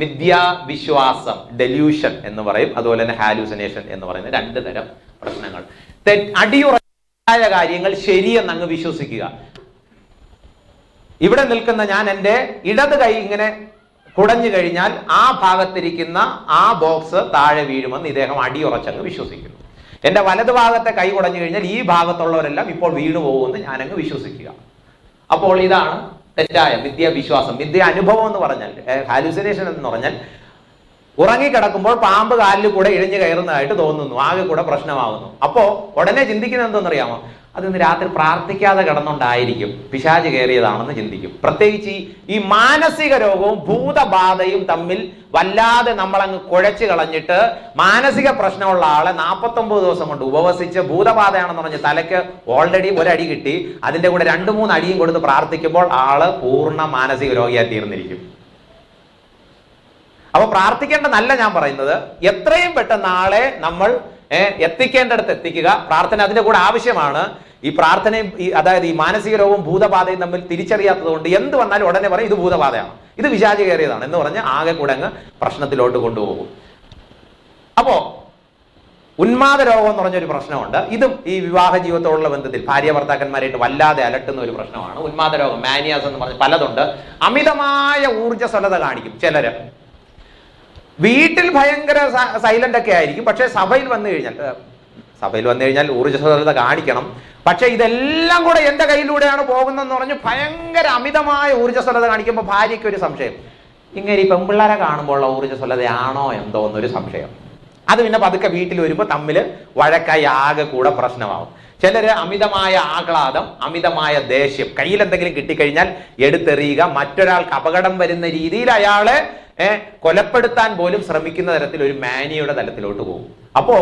മിഥ്യാവിശ്വാസം, ഡെല്യൂഷൻ എന്ന് പറയും, അതുപോലെ തന്നെ ഹാലൂസിനേഷൻ എന്ന് പറയുന്ന 2 തരം പ്രശ്നങ്ങൾ. അടിയുറച്ച കാര്യങ്ങൾ ശരിയെന്ന് അങ്ങ് വിശ്വസിക്കുക. ഇവിടെ നിൽക്കുന്ന ഞാൻ എൻ്റെ ഇടത് കൈ ഇങ്ങനെ കുടഞ്ഞു കഴിഞ്ഞാൽ ആ ഭാഗത്തിരിക്കുന്ന ആ ബോക്സ് താഴെ വീഴുമെന്ന് ഇദ്ദേഹം അടിയുറച്ചങ്ങ് വിശ്വസിക്കുന്നു. എന്റെ വലതു ഭാഗത്തെ കൈ കുടഞ്ഞു കഴിഞ്ഞാൽ ഈ ഭാഗത്തുള്ളവരെല്ലാം ഇപ്പോൾ വീണു പോകുമെന്ന് ഞാനങ്ങ് വിശ്വസിക്കുക. അപ്പോൾ ഇതാണ് തെറ്റായ മിഥ്യാവിശ്വാസം. മിഥ്യ അനുഭവം എന്ന് പറഞ്ഞാൽ, ഹാലൂസിനേഷൻ എന്ന് പറഞ്ഞാൽ ഉറങ്ങിക്കിടക്കുമ്പോൾ പാമ്പ് കാലിൽ കൂടെ ഇഴഞ്ഞു കയറുന്നതായിട്ട് തോന്നുന്നു, ആകെ കൂടെ പ്രശ്നമാകുന്നു. അപ്പോ ഉടനെ ചിന്തിക്കുന്നത് എന്തെന്നറിയാമോ, അതിന്ന് രാത്രി പ്രാർത്ഥിക്കാതെ കിടന്നുകൊണ്ടായിരിക്കും, പിശാച് കയറിയതാണെന്ന് ചിന്തിക്കും. പ്രത്യേകിച്ച് ഈ മാനസിക രോഗവും ഭൂതബാധയും തമ്മിൽ വല്ലാതെ നമ്മളങ്ങ് കുഴച്ചു കളഞ്ഞിട്ട്, മാനസിക പ്രശ്നമുള്ള ആളെ 49 ദിവസം കൊണ്ട് ഉപവസിച്ച് ഭൂതബാധയാണെന്ന് പറഞ്ഞ് തലയ്ക്ക് ഓൾറെഡി 1 അടി കിട്ടി, അതിന്റെ കൂടെ 2-3 അടിയും കൊടുത്ത് പ്രാർത്ഥിക്കുമ്പോൾ ആള് പൂർണ്ണ മാനസിക രോഗിയായി തീർന്നിരിക്കും. അപ്പൊ പ്രാർത്ഥിക്കേണ്ടതല്ല ഞാൻ പറയുന്നത്, എത്രയും പെട്ടെന്ന് ആളെ നമ്മൾ എത്തിക്കേണ്ടടുത്ത് എത്തിക്കുക. പ്രാർത്ഥന അതിന്റെ കൂടെ ആവശ്യമാണ്. ഈ പ്രാർത്ഥനയും അതായത് ഈ മാനസിക രോഗവും ഭൂതബാധയും തമ്മിൽ തിരിച്ചറിയാത്തത് കൊണ്ട് എന്ത് വന്നാലും ഉടനെ പറയും ഇത് ഭൂതബാധയാണ്, ഇത് പിശാച് കയറിയതാണ് എന്ന് പറഞ്ഞ് ആകെ കൂടെ അങ്ങ് പ്രശ്നത്തിലോട്ട് കൊണ്ടുപോകും. അപ്പോ ഉന്മാദ രോഗം എന്ന് പറഞ്ഞൊരു പ്രശ്നമുണ്ട്. ഇതും ഈ വിവാഹ ജീവിതത്തോടുള്ള ബന്ധത്തിൽ ഭാര്യ ഭർത്താക്കന്മാരായിട്ട് വല്ലാതെ അലട്ടുന്ന ഒരു പ്രശ്നമാണ്. ഉന്മാദ രോഗം, മാനിയാസ് എന്ന് പറഞ്ഞ് പലതുണ്ട്. അമിതമായ ഊർജ്ജസ്വലത കാണിക്കും ചിലര്. വീട്ടിൽ ഭയങ്കര സൈലന്റ് ഒക്കെ ആയിരിക്കും, പക്ഷെ സഭയിൽ വന്നു കഴിഞ്ഞാൽ ഊർജ്ജസ്വലത കാണിക്കണം. പക്ഷെ ഇതെല്ലാം കൂടെ എന്റെ കയ്യിലൂടെയാണ് പോകുന്നതെന്ന് പറഞ്ഞ് ഭയങ്കര അമിതമായ ഊർജ്ജസ്വലത കാണിക്കുമ്പോൾ ഭാര്യയ്ക്ക് ഒരു സംശയം, ഇങ്ങനെ ഈ പെൺപിള്ളേരെ കാണുമ്പോൾ ഉള്ള ഊർജ്ജസ്വലതയാണോ എന്തോ എന്നൊരു സംശയം. അത് പിന്നെ പതുക്കെ വീട്ടിൽ വരുമ്പോൾ തമ്മിൽ വഴക്കായി ആകെ കൂടെ പ്രശ്നമാവും. ചിലര് അമിതമായ ആഹ്ലാദം, അമിതമായ ദേഷ്യം, കയ്യിൽ എന്തെങ്കിലും കിട്ടിക്കഴിഞ്ഞാൽ എടുത്തെറിയുക, മറ്റൊരാൾക്ക് അപകടം വരുന്ന രീതിയിൽ അയാളെ കൊലപ്പെടുത്താൻ പോലും ശ്രമിക്കുന്ന തരത്തിൽ ഒരു മാനിയുടെ തലത്തിലോട്ട് പോകും. അപ്പോ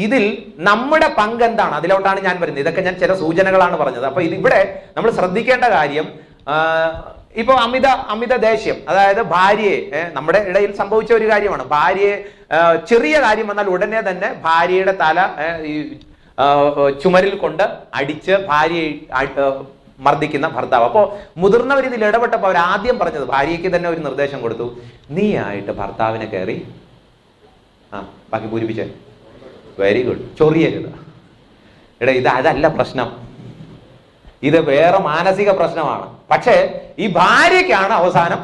ഇതിൽ നമ്മുടെ പങ്ക് എന്താണ്, അതിലോട്ടാണ് ഞാൻ വരുന്നത്. ഇതൊക്കെ ഞാൻ ചില സൂചനകളാണ് പറഞ്ഞത്. അപ്പൊ ഇതിവിടെ നമ്മൾ ശ്രദ്ധിക്കേണ്ട കാര്യം, ഇപ്പൊ അമിത ദേഷ്യം, അതായത് ഭാര്യയെ, നമ്മുടെ ഇടയിൽ സംഭവിച്ച ഒരു കാര്യമാണ്. ഭാര്യയെ ചെറിയ കാര്യം വന്നാൽ ഉടനെ തന്നെ ഭാര്യയുടെ തല ഈ ചുമരിൽ കൊണ്ട് അടിച്ച് ഭാര്യയെ മർദ്ദിക്കുന്ന ഭർത്താവ്. അപ്പോൾ മുതിർന്നവർ ഇതിൽ ഇടപെട്ടപ്പോൾ അവർ ആദ്യം പറഞ്ഞത്, ഭാര്യയ്ക്ക് തന്നെ ഒരു നിർദ്ദേശം കൊടുത്തു, നീ ആയിട്ട് ഭർത്താവിനെ കയറി ബാക്കി പൂരിപ്പിച്ചേ, വെരി ഗുഡ്, ചൊറിയരുത്. അതല്ല പ്രശ്നം, ഇത് വേറെ മാനസിക പ്രശ്നമാണ്. പക്ഷേ ഈ ഭാര്യയ്ക്കാണ് അവസാനം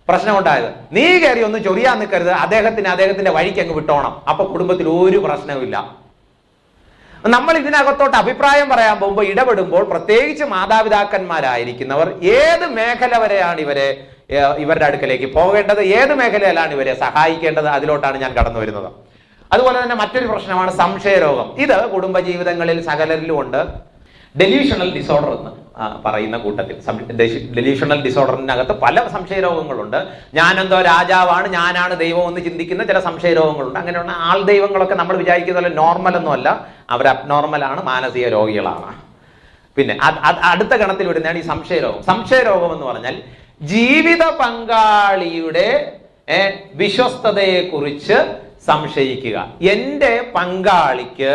പ്രശ്നം ഉണ്ടായത്. നീ കയറി ഒന്നും ചൊറിയാൻ നിൽക്കരുത്, അദ്ദേഹത്തിന്റെ വഴിക്ക് അങ്ങ് വിട്ടോണം. അപ്പൊ കുടുംബത്തിൽ ഒരു പ്രശ്നവുമില്ല. നമ്മൾ ഇതിനകത്തോട്ട് അഭിപ്രായം പറയാൻ പോകുമ്പോൾ, ഇടപെടുമ്പോൾ, പ്രത്യേകിച്ച് മാതാപിതാക്കന്മാരായിരിക്കുന്നവർ ഏത് മേഖല വരെയാണ് ഇവരുടെ അടുക്കലേക്ക് പോകേണ്ടത്, ഏത് മേഖലയിലാണ് ഇവരെ സഹായിക്കേണ്ടത്, അതിലോട്ടാണ് ഞാൻ കടന്നു വരുന്നത്. അതുപോലെ തന്നെ മറ്റൊരു പ്രശ്നമാണ് സംശയരോഗം. ഇത് കുടുംബജീവിതങ്ങളിൽ സകലരിലും ഉണ്ട്. ഡെലൂഷണൽ ഡിസോർഡർ എന്ന് പറയുന്ന കൂട്ടത്തിൽ, ഡെലൂഷണൽ ഡിസോർഡറിനകത്ത് പല സംശയരോഗങ്ങളുണ്ട്. ഞാനെന്തോ രാജാവാണ്, ഞാനാണ് ദൈവം എന്ന് ചിന്തിക്കുന്ന ചില സംശയരോഗങ്ങളുണ്ട്. അങ്ങനെയുള്ള ആൾ ദൈവങ്ങളൊക്കെ നമ്മൾ വിചാരിക്കുന്ന പോലെ നോർമൽ ഒന്നും അല്ല, അവർ അബ്നോർമലാണ്, മാനസിക രോഗികളാണ്. പിന്നെ അടുത്ത ഗണത്തിൽ വരുന്നതാണ് ഈ സംശയരോഗം. സംശയരോഗം എന്ന് പറഞ്ഞാൽ ജീവിത പങ്കാളിയുടെ വിശ്വസ്തതയെ കുറിച്ച് സംശയിക്കുക. എന്റെ പങ്കാളിക്ക്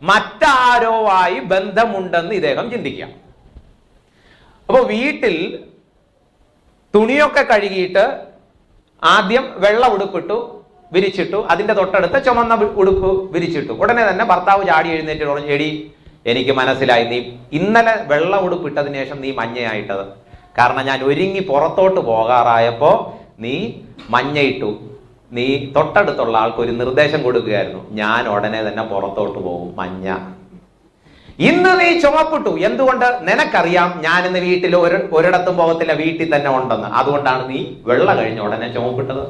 മറ്റാരോ ആയി ബന്ധമുണ്ടെന്ന് ഇദ്ദേഹം ചിന്തിക്കുക. അപ്പൊ വീട്ടിൽ തുണിയൊക്കെ കഴുകിയിട്ട് ആദ്യം വെള്ള ഉടുപ്പിട്ടു, വിരിച്ചിട്ടു, അതിന്റെ തൊട്ടടുത്ത് ചുമന്ന ഉടുപ്പ് വിരിച്ചിട്ടു. ഉടനെ തന്നെ ഭർത്താവ് ചാടി എഴുന്നേറ്റ് പറഞ്ഞു, എടി എനിക്ക് മനസ്സിലായി, നീ ഇന്നലെ വെള്ള ഉടുപ്പിട്ടതിന് ശേഷം നീ മഞ്ഞയായിട്ടത്. കാരണം ഞാൻ ഒരുങ്ങി പുറത്തോട്ട് പോകാറായപ്പോ നീ മഞ്ഞയിട്ടു. നീ തൊട്ടടുത്തുള്ള ആൾക്ക് ഒരു നിർദ്ദേശം കൊടുക്കുകയായിരുന്നു, ഞാൻ ഉടനെ തന്നെ പുറത്തോട്ട് പോകും, മഞ്ഞ. ഇന്ന് നീ ചുമപ്പിട്ടു. എന്തുകൊണ്ട്? നിനക്കറിയാം ഞാൻ ഇന്ന് വീട്ടിൽ ഒരിടത്തും പോകത്തില്ല, വീട്ടിൽ തന്നെ ഉണ്ടെന്ന്. അതുകൊണ്ടാണ് നീ വെള്ള കഴിഞ്ഞ ഉടനെ ചുമപ്പിട്ടത്.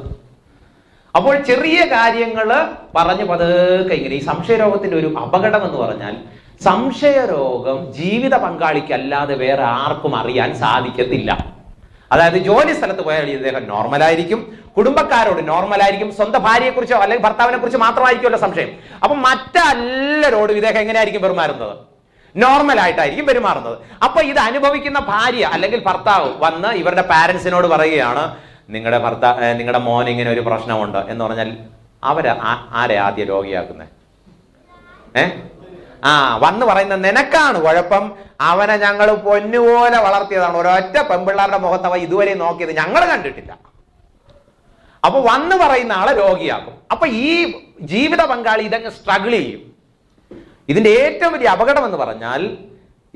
അപ്പോൾ ചെറിയ കാര്യങ്ങള് പറഞ്ഞു പതുക്കെ ഇങ്ങനെ. ഈ സംശയരോഗത്തിന്റെ ഒരു അപകടം എന്ന് പറഞ്ഞാൽ, സംശയരോഗം ജീവിത പങ്കാളിക്കല്ലാതെ വേറെ ആർക്കും അറിയാൻ സാധിക്കത്തില്ല. അതായത് ജോലി സ്ഥലത്ത് പോയാൽ ഇദ്ദേഹം നോർമലായിരിക്കും, കുടുംബക്കാരോട് നോർമലായിരിക്കും, സ്വന്തം ഭാര്യയെക്കുറിച്ചോ അല്ലെങ്കിൽ ഭർത്താവിനെ കുറിച്ച് മാത്രമായിരിക്കുമല്ലോ സംശയം. അപ്പൊ മറ്റെല്ലാരോടും ഇദ്ദേഹം എങ്ങനെയായിരിക്കും പെരുമാറുന്നത്? നോർമലായിട്ടായിരിക്കും പെരുമാറുന്നത്. അപ്പൊ ഇത് അനുഭവിക്കുന്ന ഭാര്യ അല്ലെങ്കിൽ ഭർത്താവ് വന്ന് ഇവരുടെ പാരന്റ്സിനോട് പറയുകയാണ്, നിങ്ങളുടെ മോൻ ഇങ്ങനെ ഒരു പ്രശ്നമുണ്ട് എന്ന് പറഞ്ഞാൽ ആരെ ആദ്യം രോഗിയാക്കുന്നത്? വന്ന് പറയുന്ന നിനക്കാണ് കുഴപ്പം, അവനെ ഞങ്ങൾ പൊന്നുപോലെ വളർത്തിയതാണ്, ഒരൊറ്റ പെൺപിള്ളാരുടെ മുഖത്തവ ഇതുവരെ നോക്കിയത് ഞങ്ങൾ കണ്ടിട്ടില്ല. അപ്പൊ വന്ന് പറയുന്ന ആളെ രോഗിയാക്കും. അപ്പൊ ഈ ജീവിത പങ്കാളി ഇതങ്ങ് സ്ട്രഗിൾ ചെയ്യും. ഇതിന്റെ ഏറ്റവും വലിയ അപകടം എന്ന് പറഞ്ഞാൽ,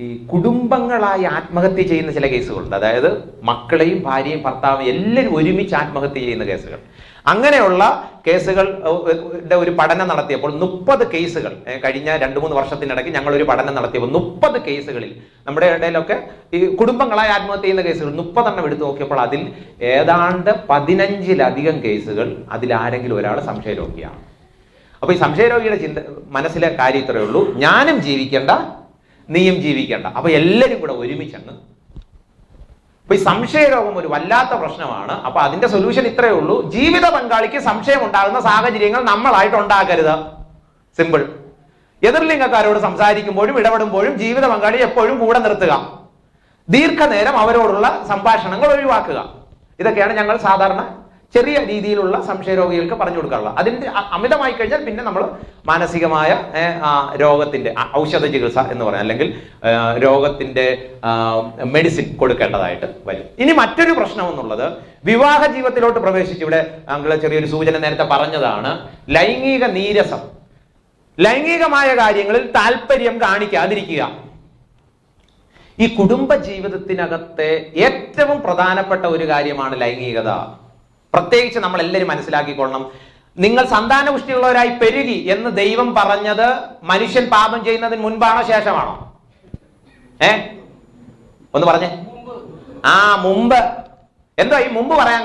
ഈ കുടുംബങ്ങളായി ആത്മഹത്യ ചെയ്യുന്ന ചില കേസുകളുണ്ട്. അതായത് മക്കളെയും ഭാര്യയും ഭർത്താവും എല്ലാവരും ഒരുമിച്ച് ആത്മഹത്യ ചെയ്യുന്ന കേസുകൾ. അങ്ങനെയുള്ള കേസുകളുടെ ഒരു പഠനം നടത്തിയപ്പോൾ 30 കേസുകൾ, കഴിഞ്ഞ 2-3 വർഷത്തിനിടയ്ക്ക് ഞങ്ങൾ ഒരു പഠനം നടത്തിയപ്പോൾ 30 കേസുകളിൽ നമ്മുടെ ഇടയിലൊക്കെ ഈ കുടുംബങ്ങളായി ആത്മഹത്യ ചെയ്യുന്ന കേസുകൾ 30 എടുത്തു നോക്കിയപ്പോൾ അതിൽ ഏതാണ്ട് 15-ലധികം കേസുകൾ അതിലാരെങ്കിലും ഒരാൾ സംശയരോഗിയാണ്. അപ്പൊ ഈ സംശയരോഗിയുടെ മനസ്സിലെ കാര്യം ഇത്രയേ ഉള്ളൂ, ഞാനും ജീവിക്കണ്ട നീയും ജീവിക്കണ്ട, അപ്പൊ എല്ലാവരും കൂടെ ഒരുമിച്ചങ്ങ്. അപ്പൊ ഈ സംശയരോഗം ഒരു വല്ലാത്ത പ്രശ്നമാണ്. അപ്പൊ അതിന്റെ സൊല്യൂഷൻ ഇത്രയേ ഉള്ളൂ, ജീവിത പങ്കാളിക്ക് സംശയം ഉണ്ടാകുന്ന സാഹചര്യങ്ങൾ നമ്മളായിട്ട് ഉണ്ടാക്കരുത്. സിമ്പിൾ. എതിർലിംഗക്കാരോട് സംസാരിക്കുമ്പോഴും ഇടപെടുമ്പോഴും ജീവിത പങ്കാളി എപ്പോഴും കൂടെ നിർത്തുക. ദീർഘനേരം അവരോടുള്ള സംഭാഷണങ്ങൾ ഒഴിവാക്കുക. ഇതൊക്കെയാണ് ഞങ്ങൾ സാധാരണ ചെറിയ രീതിയിലുള്ള സംശയരോഗികൾക്ക് പറഞ്ഞു കൊടുക്കാറുള്ളത്. അതിന്റെ അമിതമായി കഴിഞ്ഞാൽ പിന്നെ നമ്മൾ മാനസികമായ രോഗത്തിന്റെ ഔഷധ ചികിത്സ എന്ന് പറയാം, അല്ലെങ്കിൽ രോഗത്തിന്റെ മെഡിസിൻ കൊടുക്കേണ്ടതായിട്ട് വരും. ഇനി മറ്റൊരു പ്രശ്നം എന്നുള്ളത്, വിവാഹ ജീവിതത്തിലോട്ട് പ്രവേശിച്ച്, ഇവിടെ ഞങ്ങൾ ചെറിയൊരു സൂചന നേരത്തെ പറഞ്ഞതാണ്, ലൈംഗിക നീരസം, ലൈംഗികമായ കാര്യങ്ങളിൽ താല്പര്യം കാണിക്കാതിരിക്കുക. ഈ കുടുംബ ജീവിതത്തിനകത്തെ ഏറ്റവും പ്രധാനപ്പെട്ട ഒരു കാര്യമാണ് ലൈംഗികത. പ്രത്യേകിച്ച് നമ്മൾ എല്ലാവരും മനസ്സിലാക്കിക്കൊള്ളണം, നിങ്ങൾ സന്താനപുഷ്ടിയുള്ളവരായി പെരുകി എന്ന് ദൈവം പറഞ്ഞത് മനുഷ്യൻ പാപം ചെയ്യുന്നതിന് മുൻപാണോ ശേഷമാണോ? ഒന്ന് പറഞ്ഞേ. മുമ്പ്. എന്തോ ഈ മുമ്പ് പറയാൻ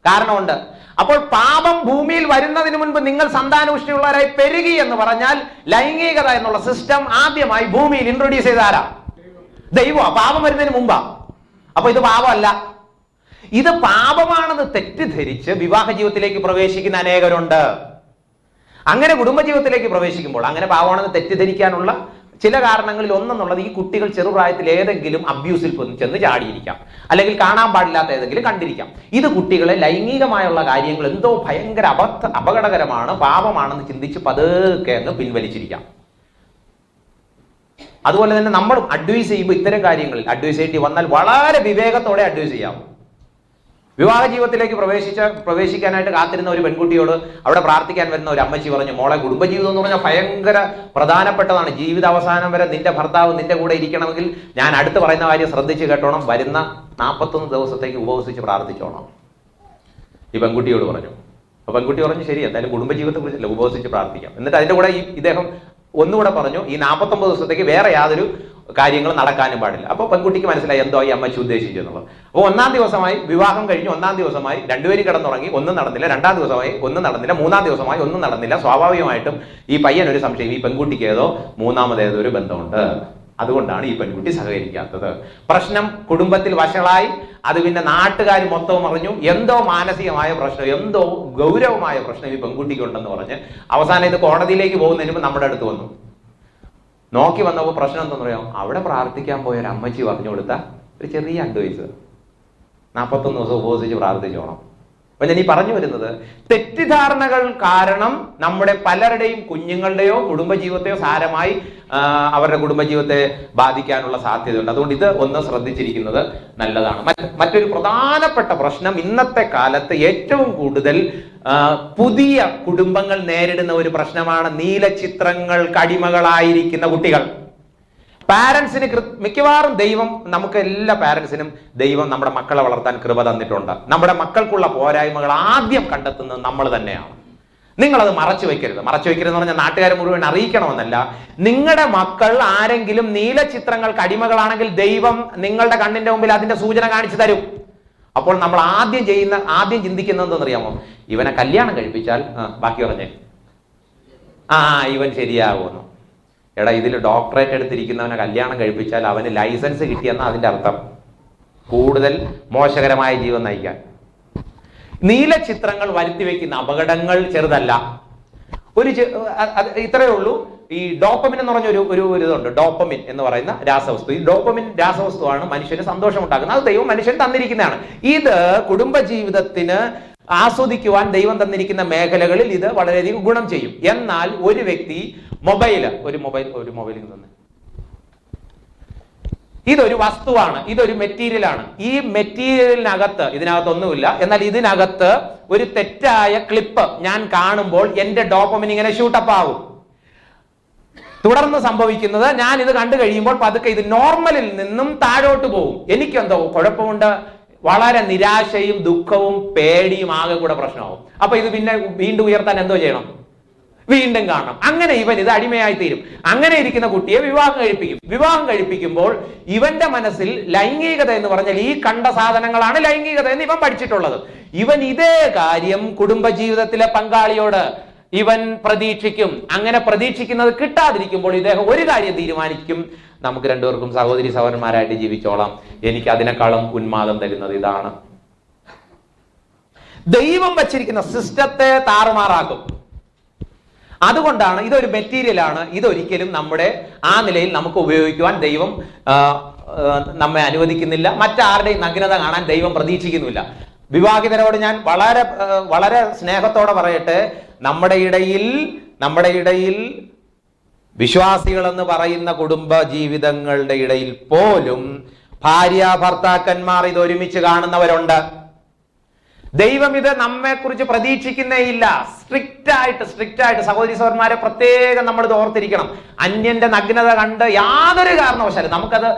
കാരണമുണ്ട്. അപ്പോൾ പാപം ഭൂമിയിൽ വരുന്നതിന് മുൻപ് നിങ്ങൾ സന്താനപുഷ്ടിയുള്ളവരായി പെരുകി എന്ന് പറഞ്ഞാൽ, ലൈംഗികത എന്നുള്ള സിസ്റ്റം ആദ്യമായി ഭൂമിയിൽ ഇൻട്രൊഡ്യൂസ് ചെയ്ത ആരാ? ദൈവം. പാപം വരുന്നതിന് മുമ്പാ. അപ്പൊ ഇത് പാപമല്ല. ഇത് പാപമാണെന്ന് തെറ്റിദ്ധരിച്ച് വിവാഹ ജീവിതത്തിലേക്ക് പ്രവേശിക്കുന്ന അനേകരുണ്ട്. അങ്ങനെ കുടുംബജീവിതത്തിലേക്ക് പ്രവേശിക്കുമ്പോൾ അങ്ങനെ പാപമാണെന്ന് തെറ്റിദ്ധരിക്കാനുള്ള ചില കാരണങ്ങളിൽ ഒന്നെന്നുള്ളത്, ഈ കുട്ടികൾ ചെറുപ്രായത്തിൽ ഏതെങ്കിലും അബ്യൂസിൽ ചെന്ന് ചാടിയിരിക്കാം, അല്ലെങ്കിൽ കാണാൻ പാടില്ലാത്ത ഏതെങ്കിലും കണ്ടിരിക്കാം. ഇത് കുട്ടികളെ ലൈംഗികമായുള്ള കാര്യങ്ങൾ എന്തോ ഭയങ്കര അപകടകരമാണ്, പാപമാണെന്ന് ചിന്തിച്ച് പതുക്കെ അങ്ങ് പിൻവലിച്ചിരിക്കാം. അതുപോലെ തന്നെ നമ്മളും അഡ്വൈസ് ചെയ്യുമ്പോൾ ഇത്തരം കാര്യങ്ങളിൽ അഡ്വൈസ് ചെയ്യേണ്ടി വന്നാൽ വളരെ വിവേകത്തോടെ അഡ്വൈസ് ചെയ്യാം. വിവാഹ ജീവിതത്തിലേക്ക് പ്രവേശിക്കാനായിട്ട് കാത്തിരുന്ന ഒരു പെൺകുട്ടിയോട് അവിടെ പ്രാർത്ഥിക്കാൻ വരുന്ന ഒരു അമ്മച്ചി പറഞ്ഞു, മോളെ, കുടുംബജീവിതം എന്ന് പറഞ്ഞാൽ ഭയങ്കര പ്രധാനപ്പെട്ടതാണ്, ജീവിത അവസാനം വരെ നിന്റെ ഭർത്താവ് നിന്റെ കൂടെ ഇരിക്കണമെങ്കിൽ ഞാൻ അടുത്ത് പറയുന്ന കാര്യം ശ്രദ്ധിച്ച് കേട്ടോണം, വരുന്ന 41 ദിവസത്തേക്ക് ഉപവസിച്ച് പ്രാർത്ഥിച്ചോണം. ഈ പെൺകുട്ടിയോട് പറഞ്ഞു. അപ്പൊ പെൺകുട്ടി പറഞ്ഞു, ശരി, എന്തായാലും കുടുംബജീവിതത്തെ കുറിച്ചല്ല, ഉപവസിച്ച് പ്രാർത്ഥിക്കാം. എന്നിട്ട് അതിന്റെ കൂടെ ഇദ്ദേഹം ഒന്നുകൂടെ പറഞ്ഞു, ഈ 49 ദിവസത്തേക്ക് വേറെ യാതൊരു കാര്യങ്ങൾ നടക്കാനും പാടില്ല. അപ്പൊ പെൺകുട്ടിക്ക് മനസ്സിലായി എന്തോ ഈ അമ്മച്ചി ഉദ്ദേശിച്ചു എന്നുള്ളത്. അപ്പൊ 1-ാം ദിവസമായി, വിവാഹം കഴിഞ്ഞ് 1-ാം ദിവസമായി, രണ്ടുപേരും കിടന്നുറങ്ങി, ഒന്നും നടന്നില്ല. 2-ാം ദിവസമായി, ഒന്നും നടന്നില്ല. 3-ാം ദിവസമായി, ഒന്നും നടന്നില്ല. സ്വാഭാവികമായിട്ടും ഈ പയ്യൻ ഒരു സംശയം, ഈ പെൺകുട്ടിക്ക് ഏതോ മൂന്നാമതേതോ ഒരു ബന്ധമുണ്ട്, അതുകൊണ്ടാണ് ഈ പെൺകുട്ടി സഹകരിക്കാത്തത്. പ്രശ്നം കുടുംബത്തിൽ വഷളായി. അത് പിന്നെ നാട്ടുകാർ മൊത്തവും അറിഞ്ഞു. എന്തോ മാനസികമായ പ്രശ്നം, എന്തോ ഗൗരവമായ പ്രശ്നം ഈ പെൺകുട്ടിക്ക് ഉണ്ടെന്ന് പറഞ്ഞ് അവസാനം ഇത് കോടതിയിലേക്ക് പോകുന്നതിന് മുമ്പ് നമ്മുടെ അടുത്ത് വന്നു. നോക്കി വന്നപ്പോൾ പ്രശ്നം എന്താണെന്ന് പറയാം, അവിടെ പ്രാർത്ഥിക്കാൻ പോയ ഒരു അമ്മച്ചി പറഞ്ഞു കൊടുത്ത ഒരു ചെറിയ അഡ്വൈസ്, 41 ദിവസം ഉപവസിച്ച് പ്രാർത്ഥിച്ചോണം. അപ്പൊ ഞാൻ ഈ പറഞ്ഞു വരുന്നത്, തെറ്റിദ്ധാരണകൾ കാരണം നമ്മുടെ പലരുടെയും കുഞ്ഞുങ്ങളുടെയോ കുടുംബജീവിതത്തെയോ സാരമായി അവരുടെ കുടുംബജീവിതത്തെ ബാധിക്കാനുള്ള സാധ്യതയുണ്ട്. അതുകൊണ്ട് ഇത് ഒന്ന് ശ്രദ്ധിച്ചിരിക്കുന്നത് നല്ലതാണ്. മറ്റൊരു പ്രധാനപ്പെട്ട പ്രശ്നം, ഇന്നത്തെ കാലത്ത് ഏറ്റവും കൂടുതൽ പുതിയ കുടുംബങ്ങൾ നേരിടുന്ന ഒരു പ്രശ്നമാണ് നീലചിത്രങ്ങൾക്ക് അടിമകളായിരിക്കുന്ന കുട്ടികൾ. പാരന്റ്സിന് മിക്കവാറും ദൈവം, നമുക്ക് എല്ലാ പാരന്റ്സിനും ദൈവം നമ്മുടെ മക്കളെ വളർത്താൻ കൃപ തന്നിട്ടുണ്ട്. നമ്മുടെ മക്കൾക്കുള്ള പോരായ്മകൾ ആദ്യം കണ്ടെത്തുന്നത് നമ്മൾ തന്നെയാണ്. നിങ്ങളത് മറച്ചു വെക്കരുത്. മറച്ചു വെക്കരുതെന്ന് പറഞ്ഞാൽ നാട്ടുകാരെ മുഴുവൻ അറിയിക്കണമെന്നല്ല. നിങ്ങളുടെ മക്കൾ ആരെങ്കിലും നീലചിത്രങ്ങൾക്ക് അടിമകളാണെങ്കിൽ ദൈവം നിങ്ങളുടെ കണ്ണിന്റെ മുമ്പിൽ അതിന്റെ സൂചന കാണിച്ചു തരും. അപ്പോൾ നമ്മൾ ആദ്യം ചിന്തിക്കുന്നത് എന്താണെന്നറിയാമോ? ഇവനെ കല്യാണം കഴിപ്പിച്ചാൽ ബാക്കി പറഞ്ഞേ ഇവൻ ശരിയാകുമെന്ന്. എടാ, ഇതിൽ ഡോക്ടറേറ്റ് എടുത്തിരിക്കുന്നവനെ കല്യാണം കഴിപ്പിച്ചാൽ അവന് ലൈസൻസ് കിട്ടിയെന്ന അതിന്റെ അർത്ഥം. കൂടുതൽ മോശകരമായ ജീവൻ നയിക്കാൻ. നീലചിത്രങ്ങൾ വരുത്തി വെക്കുന്ന അപകടങ്ങൾ ചെറുതല്ല. ഇത്രയേ ഉള്ളൂ. ഈ ഡോപ്പമിൻ എന്ന് പറഞ്ഞ ഒരു ഇതുണ്ട്, ഡോപ്പമിൻ എന്ന് പറയുന്ന രാസവസ്തു. ഈ ഡോപ്പമിൻ രാസവസ്തുവാണ് മനുഷ്യന് സന്തോഷം ഉണ്ടാക്കുന്നത്. അത് ദൈവം മനുഷ്യൻ തന്നിരിക്കുന്നതാണ്. ഇത് കുടുംബജീവിതത്തിന് ആസ്വദിക്കുവാൻ ദൈവം തന്നിരിക്കുന്ന മേഖലകളിൽ ഇത് വളരെയധികം ഗുണം ചെയ്യും. എന്നാൽ ഒരു വ്യക്തി ഒരു മൊബൈൽ തന്നെ, ഇതൊരു വസ്തുവാണ്, ഇതൊരു മെറ്റീരിയലാണ്. ഈ മെറ്റീരിയലിനകത്ത്, ഇതിനകത്തൊന്നുമില്ല, എന്നാൽ ഇതിനകത്ത് ഒരു തെറ്റായ ക്ലിപ്പ് ഞാൻ കാണുമ്പോൾ എന്റെ ഡോപ്പമിൻ ഇങ്ങനെ ഷൂട്ടപ്പ് ആവും. തുടർന്ന് സംഭവിക്കുന്നത്, ഞാൻ ഇത് കണ്ടു കഴിയുമ്പോൾ പതുക്കെ ഇത് നോർമലിൽ നിന്നും താഴോട്ട് പോകും. എനിക്കെന്തോ കുഴപ്പമുണ്ട്, വളരെ നിരാശയും ദുഃഖവും പേടിയും ആകെ കൂടെ പ്രശ്നമാവും. അപ്പൊ ഇത് പിന്നെ വീണ്ടും ഉയർത്താൻ എന്തോ ചെയ്യണം? വീണ്ടും കാണണം. അങ്ങനെ ഇവൻ ഇത് അടിമയായി തീരും. അങ്ങനെ ഇരിക്കുന്ന കുട്ടിയെ വിവാഹം കഴിപ്പിക്കും. വിവാഹം കഴിപ്പിക്കുമ്പോൾ ഇവന്റെ മനസ്സിൽ ലൈംഗികത എന്ന് പറഞ്ഞാൽ ഈ കണ്ട സാധനങ്ങളാണ് ലൈംഗികത എന്ന് ഇവൻ പഠിച്ചിട്ടുള്ളത്. ഇവൻ ഇതേ കാര്യം കുടുംബജീവിതത്തിലെ പങ്കാളിയോട് ഇവൻ പ്രതീക്ഷിക്കും. അങ്ങനെ പ്രതീക്ഷിക്കുന്നത് കിട്ടാതിരിക്കുമ്പോൾ ഇദ്ദേഹം ഒരു കാര്യം തീരുമാനിക്കും, നമുക്ക് രണ്ടുപേർക്കും സഹോദരി സഹോദരന്മാരായിട്ട് ജീവിച്ചോളാം, എനിക്ക് അതിനേക്കാളും ഉന്മാദം തരുന്നത് ഇതാണ്. ദൈവം വച്ചിരിക്കുന്ന സിസ്റ്റത്തെ താറുമാറാക്കും. അതുകൊണ്ടാണ് ഇതൊരു മെറ്റീരിയലാണ്. ഇതൊരിക്കലും നമ്മുടെ ആ നിലയിൽ നമുക്ക് ഉപയോഗിക്കുവാൻ ദൈവം നമ്മെ അനുവദിക്കുന്നില്ല. മറ്റാരുടെയും നഗ്നത കാണാൻ ദൈവം പ്രതീക്ഷിക്കുന്നില്ല. വിവാഹിതരോട് ഞാൻ വളരെ വളരെ സ്നേഹത്തോടെ പറയട്ടെ, നമ്മുടെ ഇടയിൽ വിശ്വാസികൾ എന്ന് പറയുന്ന കുടുംബ ജീവിതങ്ങളുടെ ഇടയിൽ പോലും ഭാര്യ ഭർത്താക്കന്മാർ ഇത് ഒരുമിച്ച് കാണുന്നവരുണ്ട്. ദൈവം ഇത് നമ്മെ കുറിച്ച് പ്രതീക്ഷിക്കുന്നേ ഇല്ല. സ്ട്രിക്റ്റ് ആയിട്ട് സഹോദരി സഹോദരന്മാരെ പ്രത്യേകം നമ്മൾ ഇത് ഓർത്തിരിക്കണം. അന്യന്റെ നഗ്നത കണ്ട് യാതൊരു കാരണവശാലും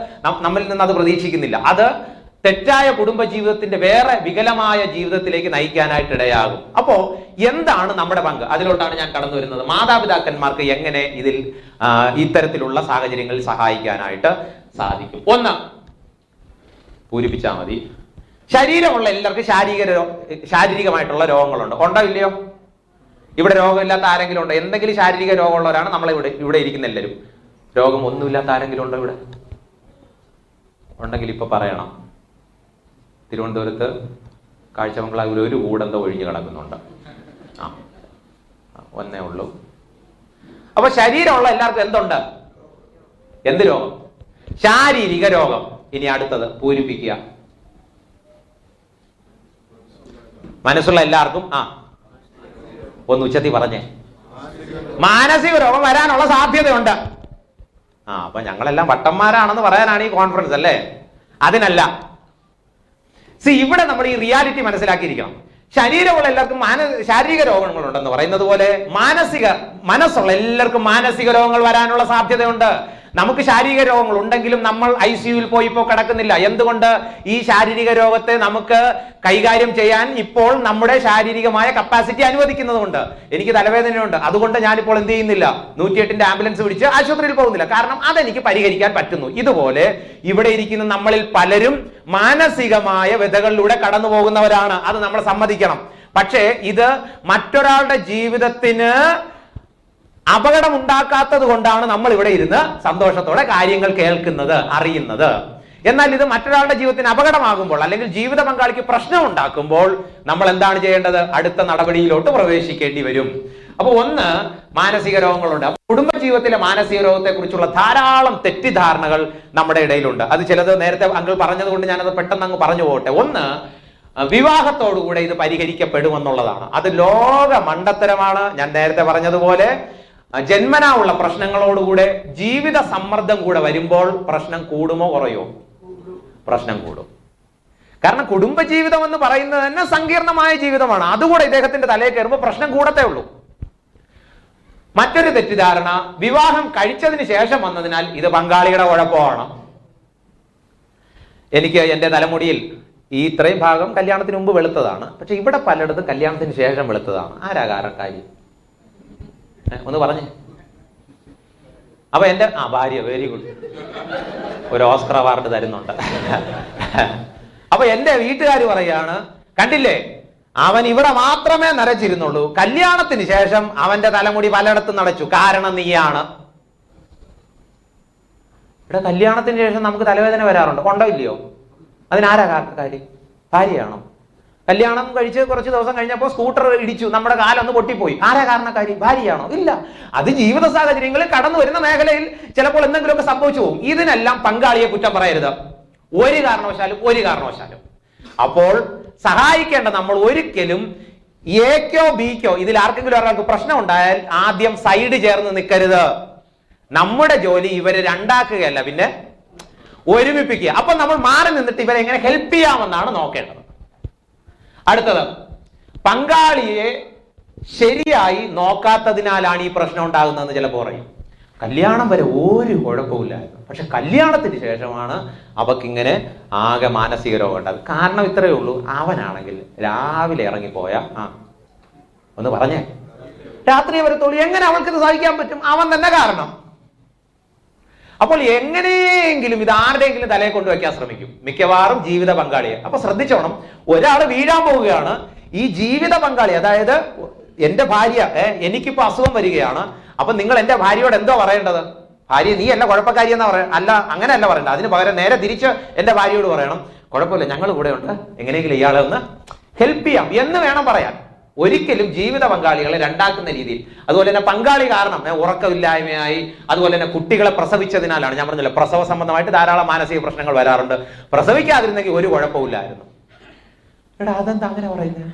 നമ്മളിൽ നിന്ന് അത് പ്രതീക്ഷിക്കുന്നില്ല. അത് തെറ്റായ കുടുംബ ജീവിതത്തിന്റെ വേറെ വികലമായ ജീവിതത്തിലേക്ക് നയിക്കാനായിട്ട് ഇടയാകും. അപ്പോ എന്താണ് നമ്മുടെ പങ്ക്? അതിലോട്ടാണ് ഞാൻ കടന്നു വരുന്നത്. മാതാപിതാക്കന്മാർക്ക് എങ്ങനെ ഇതിൽ ഇത്തരത്തിലുള്ള സാഹചര്യങ്ങളിൽ സഹായിക്കാനായിട്ട് സാധിക്കും? ഒന്ന്, പൂരിപ്പിച്ചാൽ മതി. ശരീരമുള്ള എല്ലാവർക്കും ശാരീരികമായിട്ടുള്ള രോഗങ്ങളുണ്ട്. ഉണ്ടോ ഇല്ലയോ? ഇവിടെ രോഗമില്ലാത്ത ആരെങ്കിലും ഉണ്ടോ? എന്തെങ്കിലും ശാരീരിക രോഗമുള്ളവരാണ് ഇവിടെ ഇരിക്കുന്ന എല്ലാവരും. രോഗം ഒന്നുമില്ലാത്ത ആരെങ്കിലും ഉണ്ടോ ഇവിടെ? ഉണ്ടെങ്കിൽ ഇപ്പൊ പറയണം. തിരുവനന്തപുരത്ത് കാഴ്ചമംഗളാവിൽ ഒരു കൂടെന്തോ ഒഴിഞ്ഞു കിടക്കുന്നുണ്ട്. ഒന്നേ ഉള്ളൂ. അപ്പൊ ശരീരമുള്ള എല്ലാവർക്കും എന്തുണ്ട്? എന്ത് രോഗം? ശാരീരിക രോഗം. ഇനി അടുത്തത് പൂരിപ്പിക്കുക. മനസ്സുള്ള എല്ലാവർക്കും ഒന്ന് ഉച്ചത്തി പറഞ്ഞേ. മാനസിക രോഗം വരാനുള്ള സാധ്യതയുണ്ട്. അപ്പൊ ഞങ്ങളെല്ലാം വട്ടന്മാരാണെന്ന് പറയാനാണ് ഈ കോൺഫറൻസ് അല്ലേ? അതിനല്ല. ഇവിടെ നമ്മൾ ഈ റിയാലിറ്റി മനസ്സിലാക്കിയിരിക്കണം. ശരീരമുള്ള എല്ലാവർക്കും ശാരീരിക രോഗങ്ങളുണ്ടെന്ന് പറയുന്നത് പോലെ മനസ്സുള്ള എല്ലാവർക്കും മാനസിക രോഗങ്ങൾ വരാനുള്ള സാധ്യതയുണ്ട്. നമുക്ക് ശാരീരിക രോഗങ്ങൾ ഉണ്ടെങ്കിലും നമ്മൾ ICUവിൽ ഇപ്പോൾ കിടക്കുന്നില്ല. എന്തുകൊണ്ട്? ഈ ശാരീരിക രോഗത്തെ നമുക്ക് കൈകാര്യം ചെയ്യാൻ ഇപ്പോൾ നമ്മുടെ ശാരീരികമായ കപ്പാസിറ്റി അനുവദിക്കുന്നതുകൊണ്ട്. എനിക്ക് തലവേദനയുണ്ട്, അതുകൊണ്ട് ഞാനിപ്പോൾ എന്ത് ചെയ്യുന്നില്ല? 108ന്റെ ആംബുലൻസ് വിളിച്ച് ആശുപത്രിയിൽ പോകുന്നില്ല. കാരണം അതെനിക്ക് പരിഹരിക്കാൻ പറ്റുന്നു. ഇതുപോലെ ഇവിടെ ഇരിക്കുന്ന നമ്മളിൽ പലരും മാനസികമായ വ്യതകളിലൂടെ കടന്നു പോകുന്നവരാണ്. അത് നമ്മൾ സമ്മതിക്കണം. പക്ഷേ ഇത് മറ്റൊരാളുടെ ജീവിതത്തിന് അപകടം ഉണ്ടാക്കാത്തത് കൊണ്ടാണ് നമ്മൾ ഇവിടെ ഇരുന്ന് സന്തോഷത്തോടെ കാര്യങ്ങൾ കേൾക്കുന്നത്, അറിയുന്നത്. എന്നാൽ ഇത് മറ്റൊരാളുടെ ജീവിതത്തിന് അപകടമാകുമ്പോൾ അല്ലെങ്കിൽ ജീവിത പങ്കാളിക്ക് പ്രശ്നം ഉണ്ടാക്കുമ്പോൾ നമ്മൾ എന്താണ് ചെയ്യേണ്ടത്? അടുത്ത നടപടിയിലോട്ട് പ്രവേശിക്കേണ്ടി വരും. അപ്പൊ ഒന്ന്, മാനസിക രോഗങ്ങളുണ്ട്. കുടുംബജീവിതത്തിലെ മാനസിക രോഗത്തെ കുറിച്ചുള്ള ധാരാളം തെറ്റിദ്ധാരണകൾ നമ്മുടെ ഇടയിലുണ്ട്. അത് ചിലത് നേരത്തെ അങ്കിൾ പറഞ്ഞത് കൊണ്ട് ഞാനത് പെട്ടെന്ന് അങ്ങ് പറഞ്ഞു പോകട്ടെ. ഒന്ന്, വിവാഹത്തോടുകൂടെ ഇത് പരിഹരിക്കപ്പെടുമെന്നുള്ളതാണ്. അത് ലോക മണ്ടത്തരമാണ്. ഞാൻ നേരത്തെ പറഞ്ഞതുപോലെ ജന്മനാ ഉള്ള പ്രശ്നങ്ങളോടുകൂടെ ജീവിത സമ്മർദ്ദം കൂടെ വരുമ്പോൾ പ്രശ്നം കൂടുമോ കുറയോ? പ്രശ്നം കൂടും. കാരണം കുടുംബജീവിതം എന്ന് പറയുന്നത് തന്നെ സങ്കീർണമായ ജീവിതമാണ്. അതുകൂടെ ഇദ്ദേഹത്തിന്റെ തലയിൽ കയറുമ്പോൾ പ്രശ്നം കൂടത്തേ ഉള്ളൂ. മറ്റൊരു തെറ്റിദ്ധാരണ, വിവാഹം കഴിച്ചതിന് ശേഷം വന്നതിനാൽ ഇത് പങ്കാളിയുടെ കുഴപ്പമാണ്. എനിക്ക് എന്റെ തലമുടിയിൽ ഈ ഇത്രയും ഭാഗം കല്യാണത്തിന് മുമ്പ് വെളുത്തതാണ്, പക്ഷെ ഇവിടെ പലയിടത്തും കല്യാണത്തിന് ശേഷം വെളുത്തതാണ്. ആരാ കാരണക്കാരി? ഒന്ന് പറഞ്ഞേ. അപ്പൊ എന്റെ ഭാര്യ, വെരി ഗുഡ്, ഒരു ഓസ്കർ അവാർഡ് തരുന്നുണ്ട്. അപ്പൊ എന്റെ വീട്ടുകാർ പറയാണ്, കണ്ടില്ലേ, അവൻ ഇവിടെ മാത്രമേ നരച്ചിരുന്നുള്ളൂ, കല്യാണത്തിന് ശേഷം അവന്റെ തലമുടി പലയിടത്തും നടച്ചു, കാരണം നീയാണ്. ഇവിടെ കല്യാണത്തിന് ശേഷം നമുക്ക് തലവേദന വരാറുണ്ട്, ഉണ്ടോ ഇല്ലയോ? അതിനാരാ കാരണക്കാരി? ഭാര്യയാണോ? കല്യാണം കഴിച്ച് കുറച്ച് ദിവസം കഴിഞ്ഞപ്പോൾ സ്കൂട്ടർ ഇടിച്ചു, നമ്മുടെ കാലൊന്ന് പൊട്ടിപ്പോയി, ആരാ കാരണക്കാരി? ഭാര്യയാണോ? ഇല്ല. അത് ജീവിത സാഹചര്യങ്ങളിൽ കടന്നു വരുന്ന മേഖലയിൽ ചിലപ്പോൾ എന്തെങ്കിലുമൊക്കെ സംഭവിച്ചു പോകും. ഇതിനെല്ലാം പങ്കാളിയെ കുറ്റം പറയരുത്, ഒരു കാരണവശാലും. അപ്പോൾ സഹായിക്കേണ്ട നമ്മൾ ഒരിക്കലും എക്കോ ബിക്കോ ഇതിൽ ആർക്കെങ്കിലും ഒരാൾക്ക് പ്രശ്നം ഉണ്ടായാൽ ആദ്യം സൈഡ് ചേർന്ന് നിൽക്കരുത്. നമ്മുടെ ജോലി ഇവരെ രണ്ടാക്കുകയല്ല, പിന്നെ ഒരുമിപ്പിക്കുക. അപ്പൊ നമ്മൾ മാറി നിന്നിട്ട് ഇവരെ എങ്ങനെ ഹെൽപ്പ് ചെയ്യാമെന്നാണ് നോക്കേണ്ടത്. അടുത്തത്, പങ്കാളിയെ ശരിയായി നോക്കാത്തതിനാലാണ് ഈ പ്രശ്നം ഉണ്ടാകുന്നതെന്ന് ചിലപ്പോൾ പറയും. കല്യാണം വരെ ഒരു കുഴപ്പമില്ലായിരുന്നു, പക്ഷെ കല്യാണത്തിന് ശേഷമാണ് അവക്കിങ്ങനെ ആകെ മാനസിക രോഗം ഉണ്ടാകും. കാരണം ഇത്രയേ ഉള്ളൂ, അവനാണെങ്കിൽ രാവിലെ ഇറങ്ങിപ്പോയ ഒന്ന് പറഞ്ഞേ, രാത്രി വരത്തുള്ളൂ. എങ്ങനെ അവൾക്കിത് സഹിക്കാൻ പറ്റും? അവൻ തന്നെ കാരണം. അപ്പോൾ എങ്ങനെയെങ്കിലും ഇത് ആരുടെയെങ്കിലും തലയെ കൊണ്ടുവയ്ക്കാൻ ശ്രമിക്കും, മിക്കവാറും ജീവിത പങ്കാളിയെ. അപ്പൊ ശ്രദ്ധിച്ചോണം, ഒരാൾ വീഴാൻ പോവുകയാണ്. ഈ ജീവിത പങ്കാളി, അതായത് എന്റെ ഭാര്യ, എനിക്കിപ്പോ അസുഖം വരികയാണ്, അപ്പൊ നിങ്ങൾ എന്റെ ഭാര്യയോട് എന്തോ പറയേണ്ടത്? ഭാര്യ, നീ എന്നെ കുഴപ്പക്കാരി എന്നാ പറയാ? അല്ല, അങ്ങനെയല്ല പറയണ്ട. അതിന് പകരം നേരെ തിരിച്ച് എന്റെ ഭാര്യയോട് പറയണം, കുഴപ്പമില്ല, ഞങ്ങൾ കൂടെ ഉണ്ട്, എങ്ങനെയെങ്കിലും ഇയാളെ ഒന്ന് ഹെൽപ്പ് ചെയ്യാം എന്ന് വേണം പറയാൻ. ഒരിക്കലും ജീവിത പങ്കാളികളെ രണ്ടാക്കുന്ന രീതിയിൽ. അതുപോലെ തന്നെ പങ്കാളി കാരണം ഉറക്കമില്ലായ്മയായി, അതുപോലെ തന്നെ കുട്ടികളെ പ്രസവിച്ചതിനാലാണ്, ഞാൻ പറഞ്ഞല്ലോ പ്രസവ സംബന്ധമായിട്ട് ധാരാളം മാനസിക പ്രശ്നങ്ങൾ വരാറുണ്ട്. പ്രസവിക്കാതിരുന്നെങ്കിൽ ഒരു കുഴപ്പമില്ലായിരുന്നു. എടാ, അതെന്താ അങ്ങനെ പറയുന്നത്?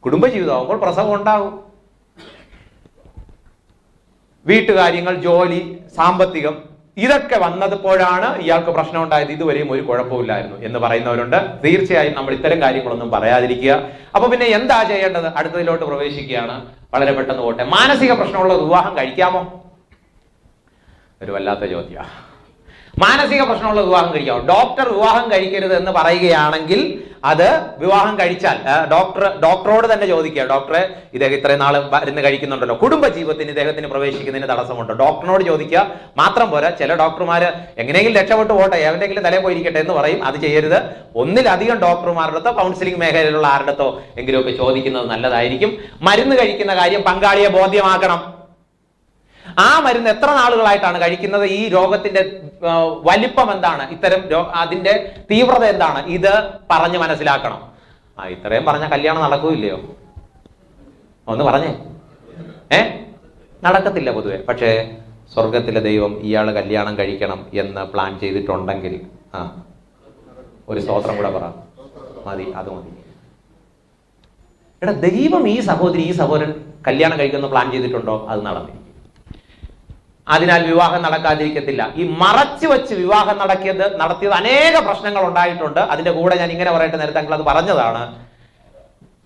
കുടുംബജീവിതമാകുമ്പോൾ പ്രസവം ഉണ്ടാകും. വീട്ടുകാര്യങ്ങൾ, ജോലി, സാമ്പത്തികം, ഇതൊക്കെ വന്നപ്പോഴാണ് ഇയാൾക്ക് പ്രശ്നം ഉണ്ടായത്, ഇതുവരെയും ഒരു കുഴപ്പമില്ലായിരുന്നു എന്ന് പറയുന്നവരുണ്ട്. തീർച്ചയായും നമ്മൾ ഇത്തരം കാര്യങ്ങളൊന്നും പറയാതിരിക്കുക. അപ്പൊ പിന്നെ എന്താ ചെയ്യേണ്ടത്? അടുത്തതിലോട്ട് പ്രവേശിക്കുകയാണ്. വളരെ പെട്ടെന്ന് പോട്ടെ. മാനസിക പ്രശ്നമുള്ള വിവാഹം കഴിക്കാമോ? ഒരു വല്ലാത്ത ചോദ്യ. മാനസിക പ്രശ്നമുള്ള വിവാഹം കഴിക്കാമോ? ഡോക്ടർ വിവാഹം കഴിക്കരുത് എന്ന് പറയുകയാണെങ്കിൽ അത് വിവാഹം കഴിച്ചാൽ ഡോക്ടറോട് തന്നെ ചോദിക്കുക, ഡോക്ടറെ, ഇദ്ദേഹം ഇത്രയും നാൾ മരുന്ന് കഴിക്കുന്നുണ്ടല്ലോ, കുടുംബജീവിതത്തിന് ഇദ്ദേഹത്തിന് പ്രവേശിക്കുന്നതിന് തടസ്സമുണ്ടോ? ഡോക്ടറിനോട് ചോദിക്കുക. മാത്രം പോരാ, ചില ഡോക്ടർമാര് എങ്ങനെയെങ്കിലും രക്ഷപ്പെട്ടു പോട്ടെ, എവിടെയെങ്കിലും തലയിൽ പോയിരിക്കട്ടെ എന്ന് പറയും. അത് ചെയ്യരുത്. ഒന്നിലധികം ഡോക്ടർമാരുടെ അടുത്തോ കൗൺസിലിംഗ് മേഖലയിലുള്ള ആരുടെത്തോ എങ്കിലുമൊക്കെ ചോദിക്കുന്നത് നല്ലതായിരിക്കും. മരുന്ന് കഴിക്കുന്ന കാര്യം പങ്കാളിയെ ബോധ്യമാക്കണം. ആ മരുന്ന് എത്ര നാളുകളായിട്ടാണ് കഴിക്കുന്നത്? ഈ രോഗത്തിന്റെ വലിപ്പം എന്താണ്? ഇത്തരം അതിന്റെ തീവ്രത എന്താണ്? ഇത് പറഞ്ഞ് മനസ്സിലാക്കണം. ഇത്രയും പറഞ്ഞ കല്യാണം നടക്കൂല്ലയോ? ഒന്ന് പറഞ്ഞേ. നടക്കത്തില്ല പൊതുവെ. പക്ഷേ സ്വർഗത്തിലെ ദൈവം ഇയാള് കല്യാണം കഴിക്കണം എന്ന് പ്ലാൻ ചെയ്തിട്ടുണ്ടെങ്കിൽ ഒരു സ്തോത്രം കൂടെ പറ. മതി, അത് മതി. എടാ, ദൈവം ഈ സഹോദരി, ഈ സഹോദരൻ കല്യാണം കഴിക്കുന്ന പ്ലാൻ ചെയ്തിട്ടുണ്ടോ? അത് നടന്നിരിക്കും. അതിനാൽ വിവാഹം നടക്കാതിരിക്കത്തില്ല. ഈ മറച്ചു വെച്ച് വിവാഹം നടത്തിയത് അനേക പ്രശ്നങ്ങൾ ഉണ്ടായിട്ടുണ്ട്. അതിന്റെ കൂടെ ഞാൻ ഇങ്ങനെ പറയട്ടെ, നേരത്തെ അങ്കിൾ അത് പറഞ്ഞതാണ്,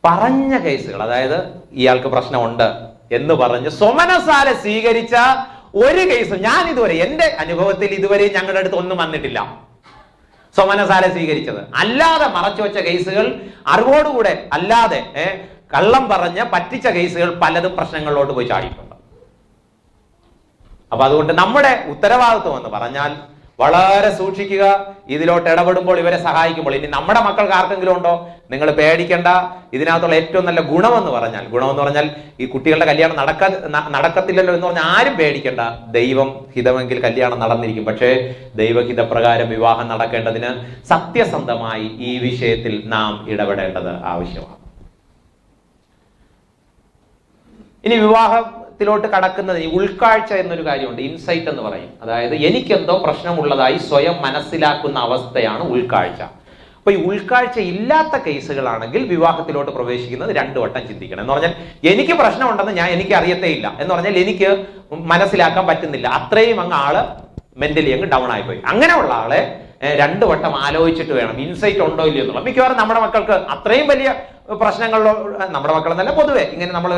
പറഞ്ഞ കേസുകൾ, അതായത് ഇയാൾക്ക് പ്രശ്നമുണ്ട് എന്ന് പറഞ്ഞ് സ്വമനസാലെ സ്വീകരിച്ച ഒരു കേസ് ഞാൻ ഇതുവരെ, എന്റെ അനുഭവത്തിൽ ഇതുവരെ ഞങ്ങളുടെ അടുത്ത് ഒന്നും വന്നിട്ടില്ല. സ്വമനസാലെ സ്വീകരിച്ചത് അല്ലാതെ മറച്ചു വെച്ച കേസുകൾ, അറിവോടുകൂടെ അല്ലാതെ കള്ളം പറഞ്ഞ് പറ്റിച്ച കേസുകൾ പലതും പ്രശ്നങ്ങളിലോട്ട് പോയി ചാടിയിട്ടുണ്ട്. അപ്പൊ അതുകൊണ്ട് നമ്മുടെ ഉത്തരവാദിത്വം എന്ന് പറഞ്ഞാൽ വളരെ സൂക്ഷിക്കുക. ഇതിലോട്ട് ഇടപെടുമ്പോൾ, ഇവരെ സഹായിക്കുമ്പോൾ. ഇനി നമ്മുടെ മക്കൾക്ക് ആർക്കെങ്കിലും ഉണ്ടോ? നിങ്ങൾ പേടിക്കേണ്ട. ഇതിനകത്തുള്ള ഏറ്റവും നല്ല ഗുണമെന്ന് പറഞ്ഞാൽ ഈ കുട്ടികളുടെ കല്യാണം നടക്കത്തില്ലല്ലോ എന്ന് പറഞ്ഞാൽ ആരും പേടിക്കേണ്ട. ദൈവം ഹിതമെങ്കിൽ കല്യാണം നടന്നിരിക്കും. പക്ഷേ ദൈവഹിതപ്രകാരം വിവാഹം നടക്കേണ്ടതിന് സത്യസന്ധമായി ഈ വിഷയത്തിൽ നാം ഇടപെടേണ്ടത് ആവശ്യമാണ്. ഇനി വിവാഹത്തിലോട്ട് കടക്കുന്നതിന് ഉൾക്കാഴ്ച എന്നൊരു കാര്യമുണ്ട്. ഇൻസൈറ്റ് എന്ന് പറയും. അതായത് എനിക്കെന്തോ പ്രശ്നമുള്ളതായി സ്വയം മനസ്സിലാക്കുന്ന അവസ്ഥയാണ് ഉൾക്കാഴ്ച. അപ്പൊ ഈ ഉൾക്കാഴ്ച ഇല്ലാത്ത കേസുകളാണെങ്കിൽ വിവാഹത്തിലോട്ട് പ്രവേശിക്കുന്നത് 2 വട്ടം ചിന്തിക്കണം. എന്ന് പറഞ്ഞാൽ എനിക്ക് പ്രശ്നമുണ്ടെന്ന് എനിക്ക് അറിയത്തേ ഇല്ല എന്ന് പറഞ്ഞാൽ എനിക്ക് മനസ്സിലാക്കാൻ പറ്റുന്നില്ല, അത്രയും അങ്ങ് ആള് മെന്റലി അങ്ങ് ഡൗൺ ആയിപ്പോയി. അങ്ങനെയുള്ള ആളെ 2 വട്ടം ആലോചിച്ചിട്ട് വേണം, ഇൻസൈറ്റ് ഉണ്ടോ ഇല്ലയോ എന്നുള്ളത്. മിക്കവാറും നമ്മുടെ മക്കൾക്ക് അത്രയും വലിയ പ്രശ്നങ്ങളിലോ, നമ്മുടെ മക്കളെന്നല്ല പൊതുവെ ഇങ്ങനെ നമ്മൾ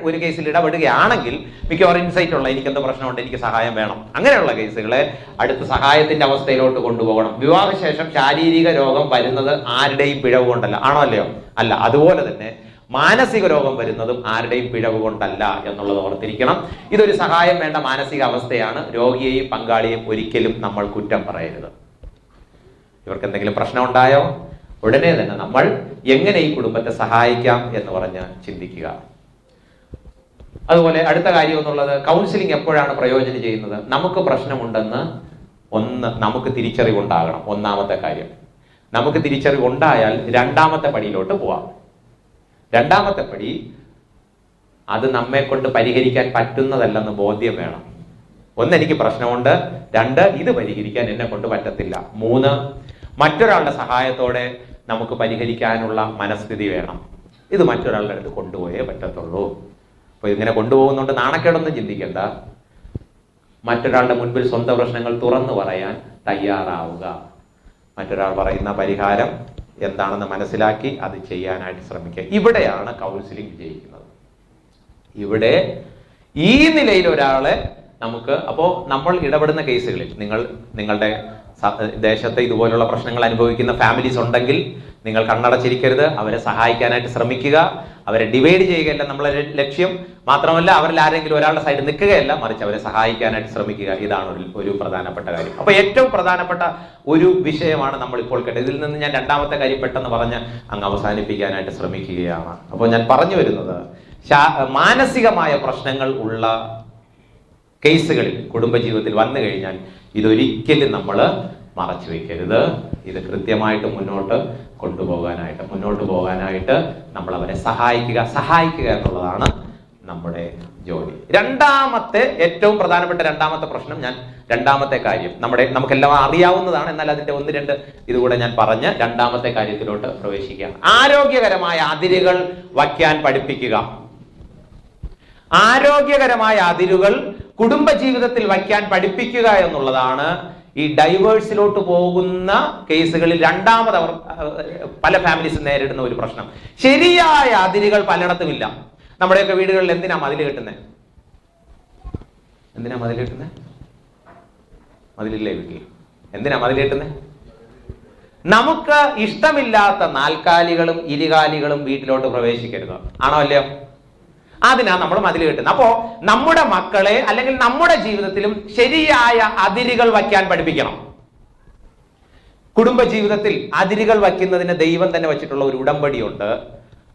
ഒരു കേസിൽ ഇടപെടുകയാണെങ്കിൽ മിക്കവാറും ഇൻസൈറ്റ് ഉള്ള എനിക്ക് എന്തോ പ്രശ്നമുണ്ട്, എനിക്ക് സഹായം വേണം, അങ്ങനെയുള്ള കേസുകളെ അടുത്ത സഹായത്തിന്റെ അവസ്ഥയിലോട്ട് കൊണ്ടുപോകണം. വിവാഹശേഷം ശാരീരിക രോഗം വരുന്നത് ആരുടെയും പിഴവ് കൊണ്ടല്ല, ആണോ അല്ലയോ? അല്ല. അതുപോലെ തന്നെ മാനസിക രോഗം വരുന്നതും ആരുടെയും പിഴവ് കൊണ്ടല്ല എന്നുള്ളത് ഓർത്തിരിക്കണം. ഇതൊരു സഹായം വേണ്ട മാനസിക അവസ്ഥയാണ്. രോഗിയെയും പങ്കാളിയെയും ഒരിക്കലും നമ്മൾ കുറ്റം പറയരുത്. ഇവർക്ക് എന്തെങ്കിലും പ്രശ്നം ഉണ്ടായോ ഉടനെ തന്നെ നമ്മൾ എങ്ങനെ ഈ കുടുംബത്തെ സഹായിക്കാം എന്ന് പറഞ്ഞ് ചിന്തിക്കുക. അതുപോലെ അടുത്ത കാര്യം എന്നുള്ളത്, കൗൺസിലിംഗ് എപ്പോഴാണ് പ്രയോജനം ചെയ്യുന്നത്? നമുക്ക് പ്രശ്നമുണ്ടെന്ന് നമുക്ക് തിരിച്ചറിവുണ്ടാകണം. ഒന്നാമത്തെ കാര്യം. നമുക്ക് തിരിച്ചറിവുണ്ടായാൽ 2ാമത്തെ പടിയിലോട്ട് പോവാം. 2ാമത്തെ പടി, അത് നമ്മെ കൊണ്ട് പരിഹരിക്കാൻ പറ്റുന്നതല്ലെന്ന് ബോധ്യം വേണം. 1, എനിക്ക് പ്രശ്നമുണ്ട്. 2, ഇത് പരിഹരിക്കാൻ എന്നെ കൊണ്ട് പറ്റത്തില്ല. 3, മറ്റൊരാളുടെ സഹായത്തോടെ നമുക്ക് പരിഹരിക്കാനുള്ള മനസ്ഥിതി വേണം. ഇത് മറ്റൊരാളുടെ അടുത്ത് കൊണ്ടുപോയേ പറ്റത്തുള്ളൂ. അപ്പൊ ഇങ്ങനെ കൊണ്ടുപോകുന്നോണ്ട് നാണക്കേടൊന്നും ചിന്തിക്കണ്ട. മറ്റൊരാളുടെ മുൻപിൽ സ്വന്തം പ്രശ്നങ്ങൾ തുറന്നു പറയാൻ തയ്യാറാവുക. മറ്റൊരാൾ പറയുന്ന പരിഹാരം എന്താണെന്ന് മനസ്സിലാക്കി അത് ചെയ്യാനായിട്ട് ശ്രമിക്കുക. ഇവിടെയാണ് കൗൺസിലിംഗ് വിജയിക്കുന്നത്. ഇവിടെ ഈ നിലയിൽ ഒരാളെ നമുക്ക്, അപ്പോ നമ്മൾ ഇടപെടുന്ന കേസുകളിൽ നിങ്ങളുടെ ദേശത്ത് ഇതുപോലുള്ള പ്രശ്നങ്ങൾ അനുഭവിക്കുന്ന ഫാമിലീസ് ഉണ്ടെങ്കിൽ നിങ്ങൾ കണ്ണടച്ചിരിക്കരുത്. അവരെ സഹായിക്കാനായിട്ട് ശ്രമിക്കുക. അവരെ ഡിവൈഡ് ചെയ്യുകയല്ല നമ്മളെ ലക്ഷ്യം. മാത്രമല്ല അവരിൽ ആരെങ്കിലും ഒരാളുടെ സൈഡ് നിൽക്കുകയല്ല, മറിച്ച് അവരെ സഹായിക്കാനായിട്ട് ശ്രമിക്കുക. ഇതാണ് ഒരു പ്രധാനപ്പെട്ട കാര്യം. അപ്പൊ ഏറ്റവും പ്രധാനപ്പെട്ട ഒരു വിഷയമാണ് നമ്മൾ ഇപ്പോൾ കേട്ടത്. ഇതിൽ നിന്ന് ഞാൻ 2ാമത്തെ കാര്യം പെട്ടെന്ന് പറഞ്ഞ് അങ്ങ് അവസാനിപ്പിക്കാനായിട്ട് ശ്രമിക്കുകയാണ്. അപ്പോൾ ഞാൻ പറഞ്ഞു വരുന്നത്, മാനസികമായ പ്രശ്നങ്ങൾ ഉള്ള കേസുകളിൽ കുടുംബജീവിതത്തിൽ വന്നു കഴിഞ്ഞാൽ ഇതൊരിക്കലും നമ്മൾ മറച്ചു വെക്കരുത്. ഇത് കൃത്യമായിട്ട് മുന്നോട്ട് പോകാനായിട്ട് നമ്മൾ അവരെ സഹായിക്കുക എന്നുള്ളതാണ് നമ്മുടെ ജോലി. 2ാമത്തെ ഏറ്റവും പ്രധാനപ്പെട്ട 2ാമത്തെ പ്രശ്നം, 2ാമത്തെ കാര്യം നമുക്കെല്ലാം അറിയാവുന്നതാണ്. എന്നാൽ അതിന്റെ 1-2 ഇതുകൂടെ ഞാൻ പറഞ്ഞ് 2ാമത്തെ കാര്യത്തിലോട്ട് പ്രവേശിക്കുകയാണ്. ആരോഗ്യകരമായ അതിരുകൾ വയ്ക്കാൻ പഠിപ്പിക്കുക. ആരോഗ്യകരമായ അതിരുകൾ കുടുംബജീവിതത്തിൽ വയ്ക്കാൻ പഠിപ്പിക്കുക എന്നുള്ളതാണ് ഈ ഡൈവേഴ്സിലോട്ട് പോകുന്ന കേസുകളിൽ 2ാമത് അവർ പല ഫാമിലീസും നേരിടുന്ന ഒരു പ്രശ്നം. ശരിയായ അതിരുകൾ പലയിടത്തുമില്ല. നമ്മുടെയൊക്കെ വീടുകളിൽ എന്തിനാ മതിൽ കെട്ടുന്നത്? മതിലില്ലേ വീട്ടിൽ? എന്തിനാ മതിൽ കെട്ടുന്നത്? നമുക്ക് ഇഷ്ടമില്ലാത്ത നാൽക്കാലികളും ഇരുകാലികളും വീട്ടിലോട്ട് പ്രവേശിക്കരുത്, ആണോ അല്ലയോ? അതിനാ നമ്മൾ മതിൽ കെട്ടുന്നത്. അപ്പോ നമ്മുടെ മക്കളെ അല്ലെങ്കിൽ നമ്മുടെ ജീവിതത്തിലും ശരിയായ അതിരുകൾ വയ്ക്കാൻ പഠിപ്പിക്കണം. കുടുംബജീവിതത്തിൽ അതിരുകൾ വയ്ക്കുന്നതിന് ദൈവം തന്നെ വെച്ചിട്ടുള്ള ഒരു ഉടമ്പടിയുണ്ട്.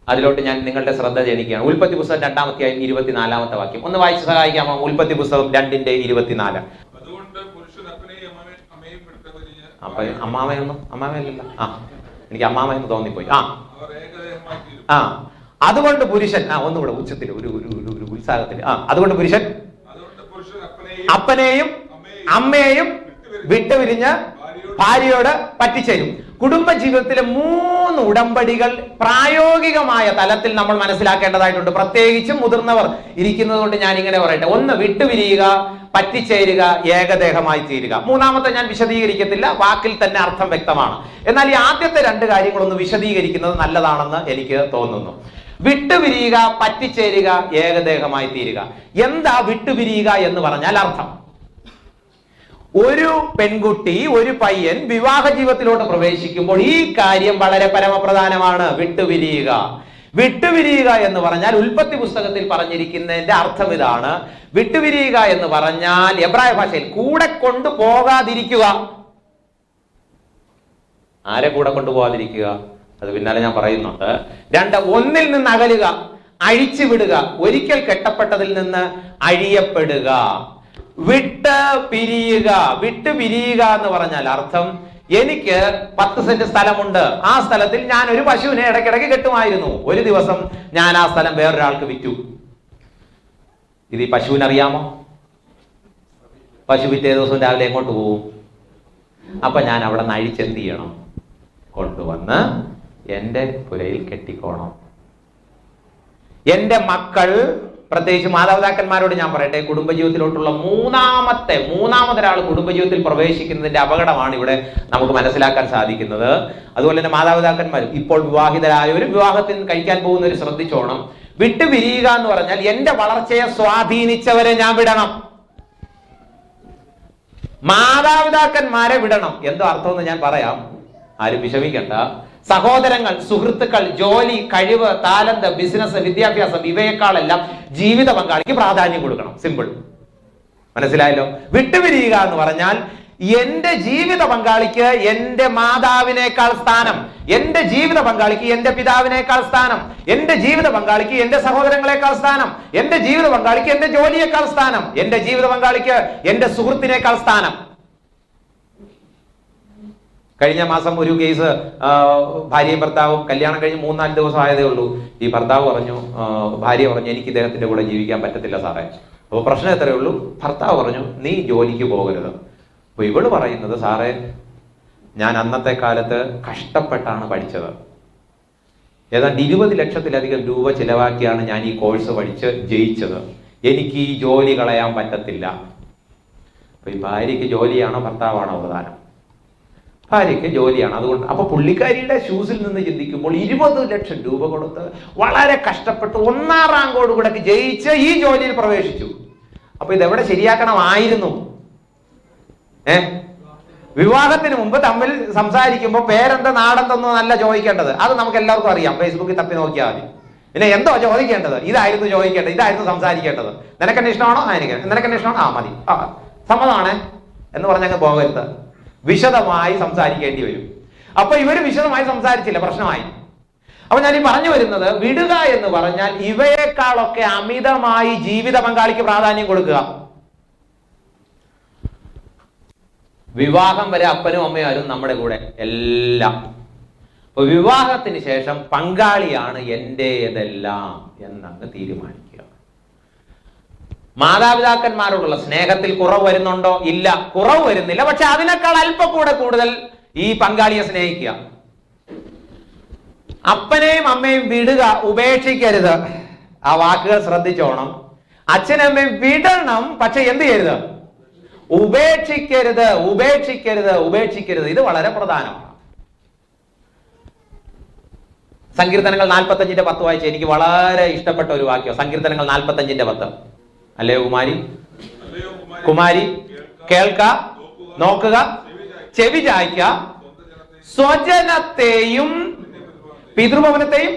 അതിലോട്ട് ഞാൻ നിങ്ങളുടെ ശ്രദ്ധ ക്ഷണിക്കുകയാണ്. ഉൽപ്പത്തി പുസ്തകം 2-ാം അധ്യായം 24-ാമത്തെ വാക്യം ഒന്ന് വായിച്ച് സഹായിക്കാമോ? ഉൽപ്പത്തി പുസ്തകം 2:24. അപ്പൊ അമ്മാമയല്ല, എനിക്ക് അമ്മാമയെന്ന് തോന്നിപ്പോയി. അതുകൊണ്ട് പുരുഷൻ, ഒന്നുകൂടെ ഉച്ചത്തിൽ ഒരു ഉത്സാഹത്തിൽ, അതുകൊണ്ട് പുരുഷൻ അപ്പനെയും അമ്മയെയും വിട്ടുപിരിഞ്ഞ് ഭാര്യയോട് പറ്റിച്ചേരും. കുടുംബജീവിതത്തിലെ 3 ഉടമ്പടികൾ പ്രായോഗികമായ തലത്തിൽ നമ്മൾ മനസ്സിലാക്കേണ്ടതായിട്ടുണ്ട്. പ്രത്യേകിച്ചും മുതിർന്നവർ ഇരിക്കുന്നത് കൊണ്ട് ഞാൻ ഇങ്ങനെ പറയട്ടെ. 1, വിട്ടുപിരിയുക, പറ്റിച്ചേരുക, ഏകദേഹമായി തീരുക. 3ാമത്തെ ഞാൻ വിശദീകരിക്കത്തില്ല, വാക്കിൽ തന്നെ അർത്ഥം വ്യക്തമാണ്. എന്നാൽ ഈ ആദ്യത്തെ 2 കാര്യങ്ങളൊന്ന് വിശദീകരിക്കുന്നത് നല്ലതാണെന്ന് എനിക്ക് തോന്നുന്നു. വിട്ടുപിരിയുക, പറ്റിച്ചേരുക, ഏകദേഹമായി തീരുക. എന്താ വിട്ടുപിരിയുക എന്ന് പറഞ്ഞാൽ അർത്ഥം? ഒരു പെൺകുട്ടി, ഒരു പയ്യൻ വിവാഹ ജീവിതത്തിലോട്ട് പ്രവേശിക്കുമ്പോൾ ഈ കാര്യം വളരെ പരമപ്രധാനമാണ്. വിട്ടുപിരിയുക എന്ന് പറഞ്ഞാൽ ഉൽപ്പത്തി പുസ്തകത്തിൽ പറഞ്ഞിരിക്കുന്നതിന്റെ അർത്ഥം ഇതാണ്. വിട്ടുപിരിയുക എന്ന് പറഞ്ഞാൽ എബ്രായ ഭാഷയിൽ കൂടെ കൊണ്ടുപോകാതിരിക്കുക. ആരെ കൂടെ കൊണ്ടുപോകാതിരിക്കുക? അത് പിന്നാലെ ഞാൻ പറയുന്നുണ്ട്. 2, ഒന്നിൽ നിന്ന് അകലുക, അഴിച്ചു വിടുക, ഒരിക്കൽ കെട്ടപ്പെട്ടതിൽ നിന്ന് അഴിയപ്പെടുക. വിട്ടുപിരിയുക എന്ന് പറഞ്ഞാൽ അർത്ഥം, എനിക്ക് 10 സെന്റ് സ്ഥലമുണ്ട്, ആ സ്ഥലത്തിൽ ഞാൻ ഒരു പശുവിനെ ഇടയ്ക്കിടയ്ക്ക് കെട്ടുമായിരുന്നു. ഒരു ദിവസം ഞാൻ ആ സ്ഥലം വേറൊരാൾക്ക് വിറ്റു. ഇത് ഈ പശുവിനറിയാമോ? പശു പിറ്റേ ദിവസം രാവിലെ എങ്ങോട്ട് പോകും? അപ്പൊ ഞാൻ അവിടെ നിന്ന് അഴിച്ചെന്ത് ചെയ്യണം? കൊണ്ടുവന്ന് എന്റെ പുരയിൽ കെട്ടിക്കോണം. എന്റെ മക്കൾ, പ്രത്യേകിച്ച് മാതാപിതാക്കന്മാരോട് ഞാൻ പറയട്ടെ, കുടുംബജീവിതത്തിലോട്ടുള്ള മൂന്നാമതൊരാൾ കുടുംബജീവിതത്തിൽ പ്രവേശിക്കുന്നതിന്റെ അപകടമാണ് ഇവിടെ നമുക്ക് മനസ്സിലാക്കാൻ സാധിക്കുന്നത്. അതുപോലെ തന്നെ മാതാപിതാക്കന്മാരും ഇപ്പോൾ വിവാഹിതരായവരും വിവാഹത്തിൽ കഴിക്കാൻ പോകുന്നവർ ശ്രദ്ധിച്ചോണം. വിട്ടുപിരിയുക എന്ന് പറഞ്ഞാൽ എന്റെ വളർച്ചയെ സ്വാധീനിച്ചവരെ ഞാൻ വിടണം, മാതാപിതാക്കന്മാരെ വിടണം. എന്തോ അർത്ഥമെന്ന് ഞാൻ പറയാം, ആരും വിഷമിക്കണ്ട. സഹോദരങ്ങൾ, സുഹൃത്തുക്കൾ, ജോലി, കഴിവ്, താലന്ത്, ബിസിനസ്, വിദ്യാഭ്യാസം, ഇവയെക്കാളെല്ലാം ജീവിത പങ്കാളിക്ക് പ്രാധാന്യം കൊടുക്കണം. സിമ്പിൾ, മനസ്സിലായല്ലോ? വിട്ടുപിരിയുക എന്ന് പറഞ്ഞാൽ എന്റെ ജീവിത പങ്കാളിക്ക് എന്റെ മാതാവിനേക്കാൾ സ്ഥാനം, എന്റെ ജീവിത പങ്കാളിക്ക് എന്റെ പിതാവിനേക്കാൾ സ്ഥാനം, എന്റെ ജീവിത പങ്കാളിക്ക് എന്റെ സഹോദരങ്ങളെക്കാൾ സ്ഥാനം, എന്റെ ജീവിത പങ്കാളിക്ക് എന്റെ ജോലിയേക്കാൾ സ്ഥാനം, എന്റെ ജീവിത പങ്കാളിക്ക് എന്റെ സുഹൃത്തിനേക്കാൾ സ്ഥാനം. കഴിഞ്ഞ മാസം ഒരു കേസ്, ഭാര്യയും ഭർത്താവും കല്യാണം കഴിഞ്ഞ് 3-4 ദിവസം ആയതേ ഉള്ളൂ. ഈ ഭർത്താവ് പറഞ്ഞു, ഭാര്യ പറഞ്ഞു, എനിക്ക് ഇദ്ദേഹത്തിന്റെ കൂടെ ജീവിക്കാൻ പറ്റത്തില്ല സാറേ. അപ്പോൾ പ്രശ്നം എത്രയേ ഉള്ളൂ, ഭർത്താവ് പറഞ്ഞു നീ ജോലിക്ക് പോകരുത്. അപ്പൊ ഇവള് പറയുന്നത്, സാറേ ഞാൻ അന്നത്തെ കാലത്ത് കഷ്ടപ്പെട്ടാണ് പഠിച്ചത്, ഏതാണ്ട് 20 ലക്ഷത്തിലധികം രൂപ ചിലവാക്കിയാണ് ഞാൻ ഈ കോഴ്സ് പഠിച്ച് ജയിച്ചത്, എനിക്ക് ഈ ജോലി കളയാൻ പറ്റത്തില്ല. അപ്പൊ ഈ ഭാര്യയ്ക്ക് ജോലിയാണോ ഭർത്താവാണോ പ്രധാനം? ഭാര്യയ്ക്ക് ജോലിയാണ്. അതുകൊണ്ട് അപ്പൊ പുള്ളിക്കാരിയുടെ ഷൂസിൽ നിന്ന് ചിന്തിക്കുമ്പോൾ 20 ലക്ഷം രൂപ കൊടുത്ത് വളരെ കഷ്ടപ്പെട്ട് 1ാം റാങ്കോട് കൂടെ ജയിച്ച് ഈ ജോലിയിൽ പ്രവേശിച്ചു. അപ്പൊ ഇതെവിടെ ശരിയാക്കണമായിരുന്നു? വിവാഹത്തിന് മുമ്പ് തമ്മിൽ സംസാരിക്കുമ്പോൾ പേരെന്താ നാടെന്തെന്നോ നല്ല ചോദിക്കേണ്ടത്. അത് നമുക്ക് എല്ലാവർക്കും അറിയാം, ഫേസ്ബുക്കിൽ തപ്പി നോക്കിയാൽ മതി. പിന്നെ എന്തോ ചോദിക്കേണ്ടത്, ഇതായിരുന്നു ചോദിക്കേണ്ടത്, ഇതായിരുന്നു സംസാരിക്കേണ്ടത്. നിനക്കെന്നെ ഇഷ്ടമാണോ? എനിക്ക് നിനക്കെന്നെ ഇഷ്ടമാണോ? മതി, സമ്മതമാണേ എന്ന് പറഞ്ഞങ്ങ് പോകരുത്, വിശദമായി സംസാരിക്കേണ്ടി വരും. അപ്പൊ ഇവര് വിശദമായി സംസാരിച്ചില്ല, പ്രശ്നമായി. അപ്പൊ ഞാൻ ഈ പറഞ്ഞു വരുന്നത്, വിടുക എന്ന് പറഞ്ഞാൽ ഇവയെക്കാളൊക്കെ അമിതമായി ജീവിത പങ്കാളിക്ക് പ്രാധാന്യം കൊടുക്കുക. വിവാഹം വരെ അപ്പനും അമ്മയാരും നമ്മുടെ കൂടെ എല്ലാം. അപ്പൊ വിവാഹത്തിന് ശേഷം പങ്കാളിയാണ് എന്റേതെല്ലാം എന്നങ്ങ് തീരുമാനിക്കുക. മാതാപിതാക്കന്മാരോടുള്ള സ്നേഹത്തിൽ കുറവ് വരുന്നുണ്ടോ? ഇല്ല, കുറവ് വരുന്നില്ല. പക്ഷെ അതിനേക്കാൾ അല്പം കൂടുതൽ ഈ പങ്കാളിയെ സ്നേഹിക്കുക. അപ്പനെയും അമ്മയും വിടുക, ഉപേക്ഷിക്കരുത്. ആ വാക്കുകൾ ശ്രദ്ധിച്ചോണം. അച്ഛനമ്മയും വിടണം, പക്ഷെ എന്ത് ചെയ്യരുത്? ഉപേക്ഷിക്കരുത്, ഉപേക്ഷിക്കരുത്, ഉപേക്ഷിക്കരുത്. ഇത് വളരെ പ്രധാനമാണ്. സങ്കീർത്തനങ്ങൾ 45:10 വായിച്ച് എനിക്ക് വളരെ ഇഷ്ടപ്പെട്ട ഒരു വാക്യം. സങ്കീർത്തനങ്ങൾ 45:10. അല്ലയോ കുമാരി, കുമാരി കേൾക്ക, നോക്കുക, ചെവി ചായ്ക്ക, സ്വജനത്തെയും പിതൃഭവനത്തെയും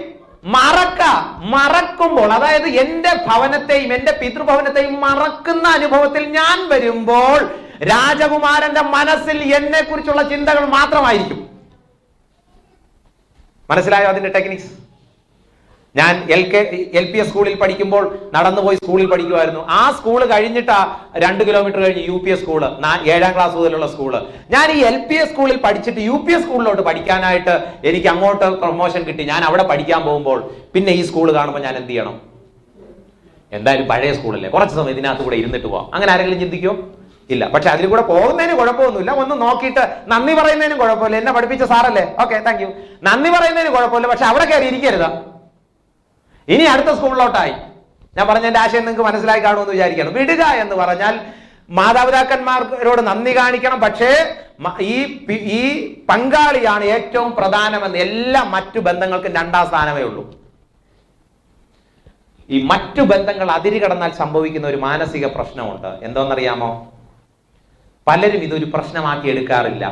മറക്കുമ്പോൾ, അതായത് എന്റെ ഭവനത്തെയും എന്റെ പിതൃഭവനത്തെയും മറക്കുന്ന അനുഭവത്തിൽ ഞാൻ വരുമ്പോൾ രാജകുമാരന്റെ മനസ്സിൽ എന്നെ കുറിച്ചുള്ള ചിന്തകൾ മാത്രമായിരിക്കും. മനസ്സിലായോ അതിന്റെ ടെക്നിക്സ്? ഞാൻ LPS സ്കൂളിൽ പഠിക്കുമ്പോൾ നടന്നുപോയി സ്കൂളിൽ പഠിക്കുമായിരുന്നു. ആ സ്കൂള് കഴിഞ്ഞിട്ടാ 2 കിലോമീറ്റർ കഴിഞ്ഞ് UPS സ്കൂള്, 7ാം ക്ലാസ് മുതലുള്ള സ്കൂള്. ഞാൻ ഈ LPS സ്കൂളിൽ പഠിച്ചിട്ട് UPS സ്കൂളിലോട്ട് പഠിക്കാനായിട്ട് എനിക്ക് അങ്ങോട്ട് പ്രൊമോഷൻ കിട്ടി. ഞാൻ അവിടെ പഠിക്കാൻ പോകുമ്പോൾ പിന്നെ ഈ സ്കൂള് കാണുമ്പോൾ ഞാൻ എന്ത് ചെയ്യണം? എന്തായാലും പഴയ സ്കൂളല്ലേ, കുറച്ച് സമയം ഇതിനകത്ത് കൂടെ ഇരുന്നിട്ട് പോവാം. അങ്ങനെ ആരെങ്കിലും ചിന്തിക്കുമോ? ഇല്ല. പക്ഷെ അതിൽ കൂടെ പോകുന്നതിന് കുഴപ്പമൊന്നുമില്ല. ഒന്ന് നോക്കിയിട്ട് നന്ദി പറയുന്നതിനും കുഴപ്പമില്ല. എന്നെ പഠിപ്പിച്ച സാറല്ലേ, ഓക്കെ താങ്ക് യു. നന്ദി പറയുന്നതിന് കുഴപ്പമില്ല. പക്ഷെ അവിടെ കയറി ഇരിക്കരുത്. ഇനി അടുത്ത സ്കൂളിലോട്ടായി. ഞാൻ പറഞ്ഞ എന്റെ ആശയം നിങ്ങൾക്ക് മനസ്സിലായി കാണുമെന്ന് വിചാരിക്കണം. വിടുക എന്ന് പറഞ്ഞാൽ മാതാപിതാക്കന്മാരോട് നന്ദി കാണിക്കണം, പക്ഷേ ഈ പങ്കാളിയാണ് ഏറ്റവും പ്രധാനമെന്ന്. എല്ലാ മറ്റു ബന്ധങ്ങൾക്കും 2ാം സ്ഥാനമേ ഉള്ളൂ. ഈ മറ്റു ബന്ധങ്ങൾ അതിര് കടന്നാൽ സംഭവിക്കുന്ന ഒരു മാനസിക പ്രശ്നമുണ്ട്. എന്തോന്നറിയാമോ? പലരും ഇതൊരു പ്രശ്നമാക്കി എടുക്കാറില്ല.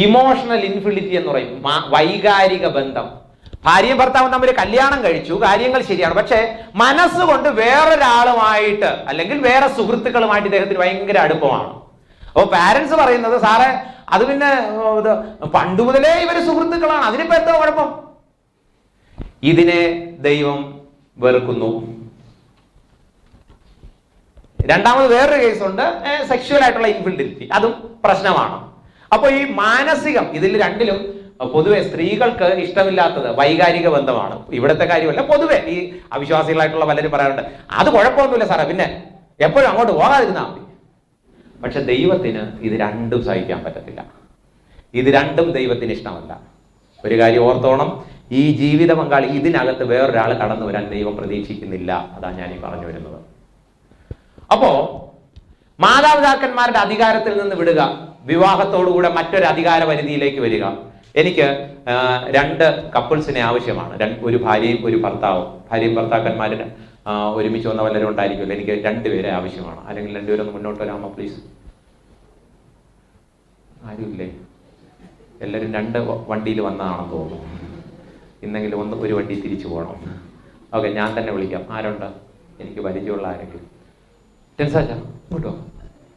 ഇമോഷണൽ ഇൻഫിഡിലിറ്റി എന്ന് പറയും, വൈകാരിക ബന്ധം. ഭാര്യയും ഭർത്താവും തമ്മിൽ കല്യാണം കഴിച്ചു, കാര്യങ്ങൾ ശരിയാണ്. പക്ഷെ മനസ്സുകൊണ്ട് വേറൊരാളുമായിട്ട് അല്ലെങ്കിൽ വേറെ സുഹൃത്തുക്കളുമായിട്ട് ഇദ്ദേഹത്തിന് ഭയങ്കര അടുപ്പമാണ്. അപ്പൊ പാരന്റ്സ് പറയുന്നത്, സാറേ അത് പിന്നെ പണ്ട് മുതലേ ഇവര് സുഹൃത്തുക്കളാണ്, അതിനിപ്പോ എന്തോ കുഴപ്പം? ഇതിനെ ദൈവം വെറുക്കുന്നു. രണ്ടാമത് വേറൊരു കേസുണ്ട്, സെക്ഷുവൽ ആയിട്ടുള്ള ഇൻഫിഡിലിറ്റി. അതും പ്രശ്നമാണ്. അപ്പൊ ഈ മാനസികം, ഇതിൽ രണ്ടിലും പൊതുവെ സ്ത്രീകൾക്ക് ഇഷ്ടമില്ലാത്തത് വൈകാരിക ബന്ധമാണ്. ഇവിടുത്തെ കാര്യമല്ല, പൊതുവെ ഈ അവിശ്വാസികളായിട്ടുള്ള പലരും പറയാറുണ്ട്, അത് കുഴപ്പമൊന്നുമില്ല സാറേ, പിന്നെ എപ്പോഴും അങ്ങോട്ട് പോകാതിരുന്നാൽ മതി. പക്ഷെ ദൈവത്തിന് ഇത് രണ്ടും സഹിക്കാൻ പറ്റത്തില്ല. ഇത് രണ്ടും ദൈവത്തിന് ഇഷ്ടമല്ല. ഒരു കാര്യം ഓർത്തോണം, ഈ ജീവിത പങ്കാളി ഇതിനകത്ത് വേറൊരാൾ കടന്നു വരാൻ ദൈവം പ്രതീക്ഷിക്കുന്നില്ല. അതാണ് ഞാൻ ഈ പറഞ്ഞു വരുന്നത്. അപ്പോ മാതാപിതാക്കന്മാരുടെ അധികാരത്തിൽ നിന്ന് വിടുക, വിവാഹത്തോടുകൂടെ മറ്റൊരു അധികാര പരിധിയിലേക്ക് വരിക. എനിക്ക് 2 കപ്പിൾസിനെ ആവശ്യമാണ്, ഒരു ഭാര്യയും ഒരു ഭർത്താവും. ഭാര്യയും ഭർത്താക്കന്മാരിന് ഒരുമിച്ച് വന്ന വല്ലവരും ഉണ്ടായിരിക്കുമല്ലോ. എനിക്ക് 2 പേരെ ആവശ്യമാണ്. അല്ലെങ്കിൽ 2 പേരൊന്ന് മുന്നോട്ട് വരാമോ പ്ലീസ്? ആരുമില്ലേ? എല്ലാവരും 2 വണ്ടിയിൽ വന്നതാണെന്ന് തോന്നുന്നു. ഇന്നെങ്കിലും ഒരു വണ്ടി തിരിച്ചു പോകണം. ഓക്കെ, ഞാൻ തന്നെ വിളിക്കാം. ആരുണ്ട് എനിക്ക് പരിചയമുള്ള ആരെങ്കിലും? ടെൻസാച്ചാ കൂട്ടോ?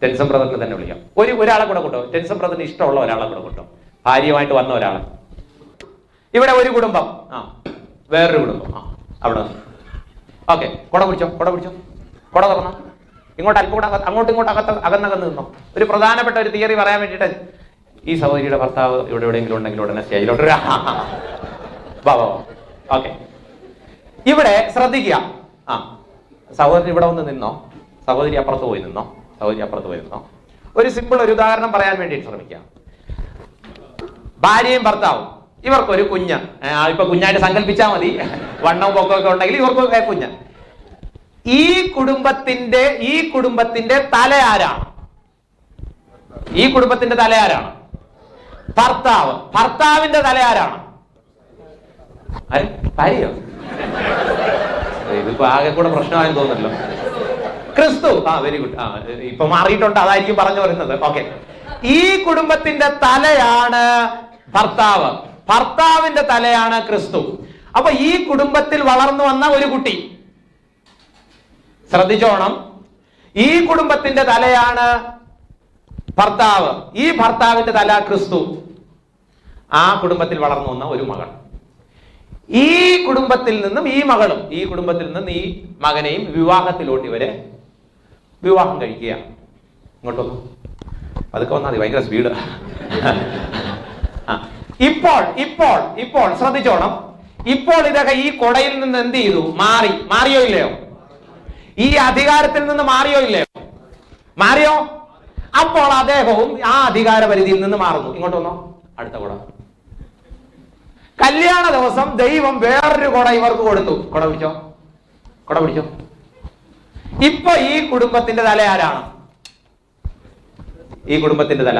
ടെൻസം ബ്രദറിനെ തന്നെ വിളിക്കാം. ഒരാളെ കൂടെ കൂട്ടോ. ടെൻസം ബ്രദറിന് ഇഷ്ടമുള്ള ഒരാളെ കൂടെ കൂട്ടോ. ഭാര്യയുമായിട്ട് വന്ന ഒരാളെ. ഇവിടെ ഒരു കുടുംബം, വേറൊരു കുടുംബം. അവിടെ ഓക്കെ, കുട പിടിച്ചോ. കുട തുറന്നോ. ഇങ്ങോട്ട് അല്പം കൂടെ അങ്ങോട്ടും ഇങ്ങോട്ടും അകന്നകന്ന് നിന്നോ. ഒരു പ്രധാനപ്പെട്ട ഒരു തിയറി പറയാൻ വേണ്ടിയിട്ട്, ഈ സഹോദരിയുടെ ഭർത്താവ് ഇവിടെ എവിടെയെങ്കിലും ഉണ്ടെങ്കിൽ ഉടനെ സ്റ്റേജിലോട്ട് ഓക്കെ. ഇവിടെ ശ്രദ്ധിക്കുക. സഹോദരി ഇവിടെ ഒന്ന് നിന്നോ, സഹോദരി അപ്പുറത്ത് പോയി നിന്നോ. ഒരു സിമ്പിൾ ഒരു ഉദാഹരണം പറയാൻ വേണ്ടിയിട്ട് ശ്രമിക്കാം. ഭാര്യയും ഭർത്താവും, ഇവർക്കൊരു കുഞ്ഞ്. ഇപ്പൊ കുഞ്ഞായിട്ട് സങ്കല്പിച്ചാൽ മതി, വണ്ണവും പൊക്കമൊക്കെ ഉണ്ടെങ്കിൽ ഇവർക്ക് കുഞ്ഞ്. ഈ കുടുംബത്തിന്റെ തല ആരാണ്? ഭർത്താവിന്റെ തല ആരാണ്? ഭാര്യയോ? ഇതിപ്പോ ആകെ കൂടെ പ്രശ്നമായെന്ന് തോന്നുന്നല്ലോ. ക്രിസ്തു. Very good. ഇപ്പൊ മാറിയിട്ടുണ്ട്, അതായിരിക്കും പറഞ്ഞു വരുന്നത്. ഓക്കെ, ഈ കുടുംബത്തിന്റെ തലയാണ് ഭർത്താവ്, ഭർത്താവിന്റെ തലയാണ് ക്രിസ്തു. അപ്പൊ ഈ കുടുംബത്തിൽ വളർന്നു വന്ന ഒരു കുട്ടി, ശ്രദ്ധിച്ചോണം, ഈ കുടുംബത്തിന്റെ തലയാണ് ഭർത്താവ്, ഈ ഭർത്താവിന്റെ തല ക്രിസ്തു. ആ കുടുംബത്തിൽ വളർന്നു വന്ന ഒരു മകൾ. ഈ കുടുംബത്തിൽ നിന്നും ഈ മകളും, ഈ കുടുംബത്തിൽ നിന്നും ഈ മകനെയും വിവാഹത്തിലോട്ട് ഇവരെ വിവാഹം കഴിക്കുക. ഇങ്ങോട്ടൊന്നു അതൊക്കെ വന്നാൽ മതി, ഭയങ്കര സ്പീഡ്. ഇപ്പോൾ ശ്രദ്ധിച്ചോണം. ഇപ്പോൾ ഇതൊക്കെ ഈ കൊടയിൽ നിന്ന് എന്ത് ചെയ്തു? മാറിയോ ഇല്ലയോ? ഈ അധികാരത്തിൽ നിന്ന് മാറിയോ? അപ്പോൾ അദ്ദേഹവും ആ അധികാര പരിധിയിൽ നിന്ന് മാറുന്നു. ഇങ്ങോട്ട് വന്നോ. അടുത്ത കൊട. കല്യാണ ദിവസം ദൈവം വേറൊരു കൊട ഇവർക്ക് കൊടുത്തു. കൊട പിടിച്ചോ. ഇപ്പൊ ഈ കുടുംബത്തിന്റെ തല ആരാണ്? ഈ കുടുംബത്തിന്റെ തല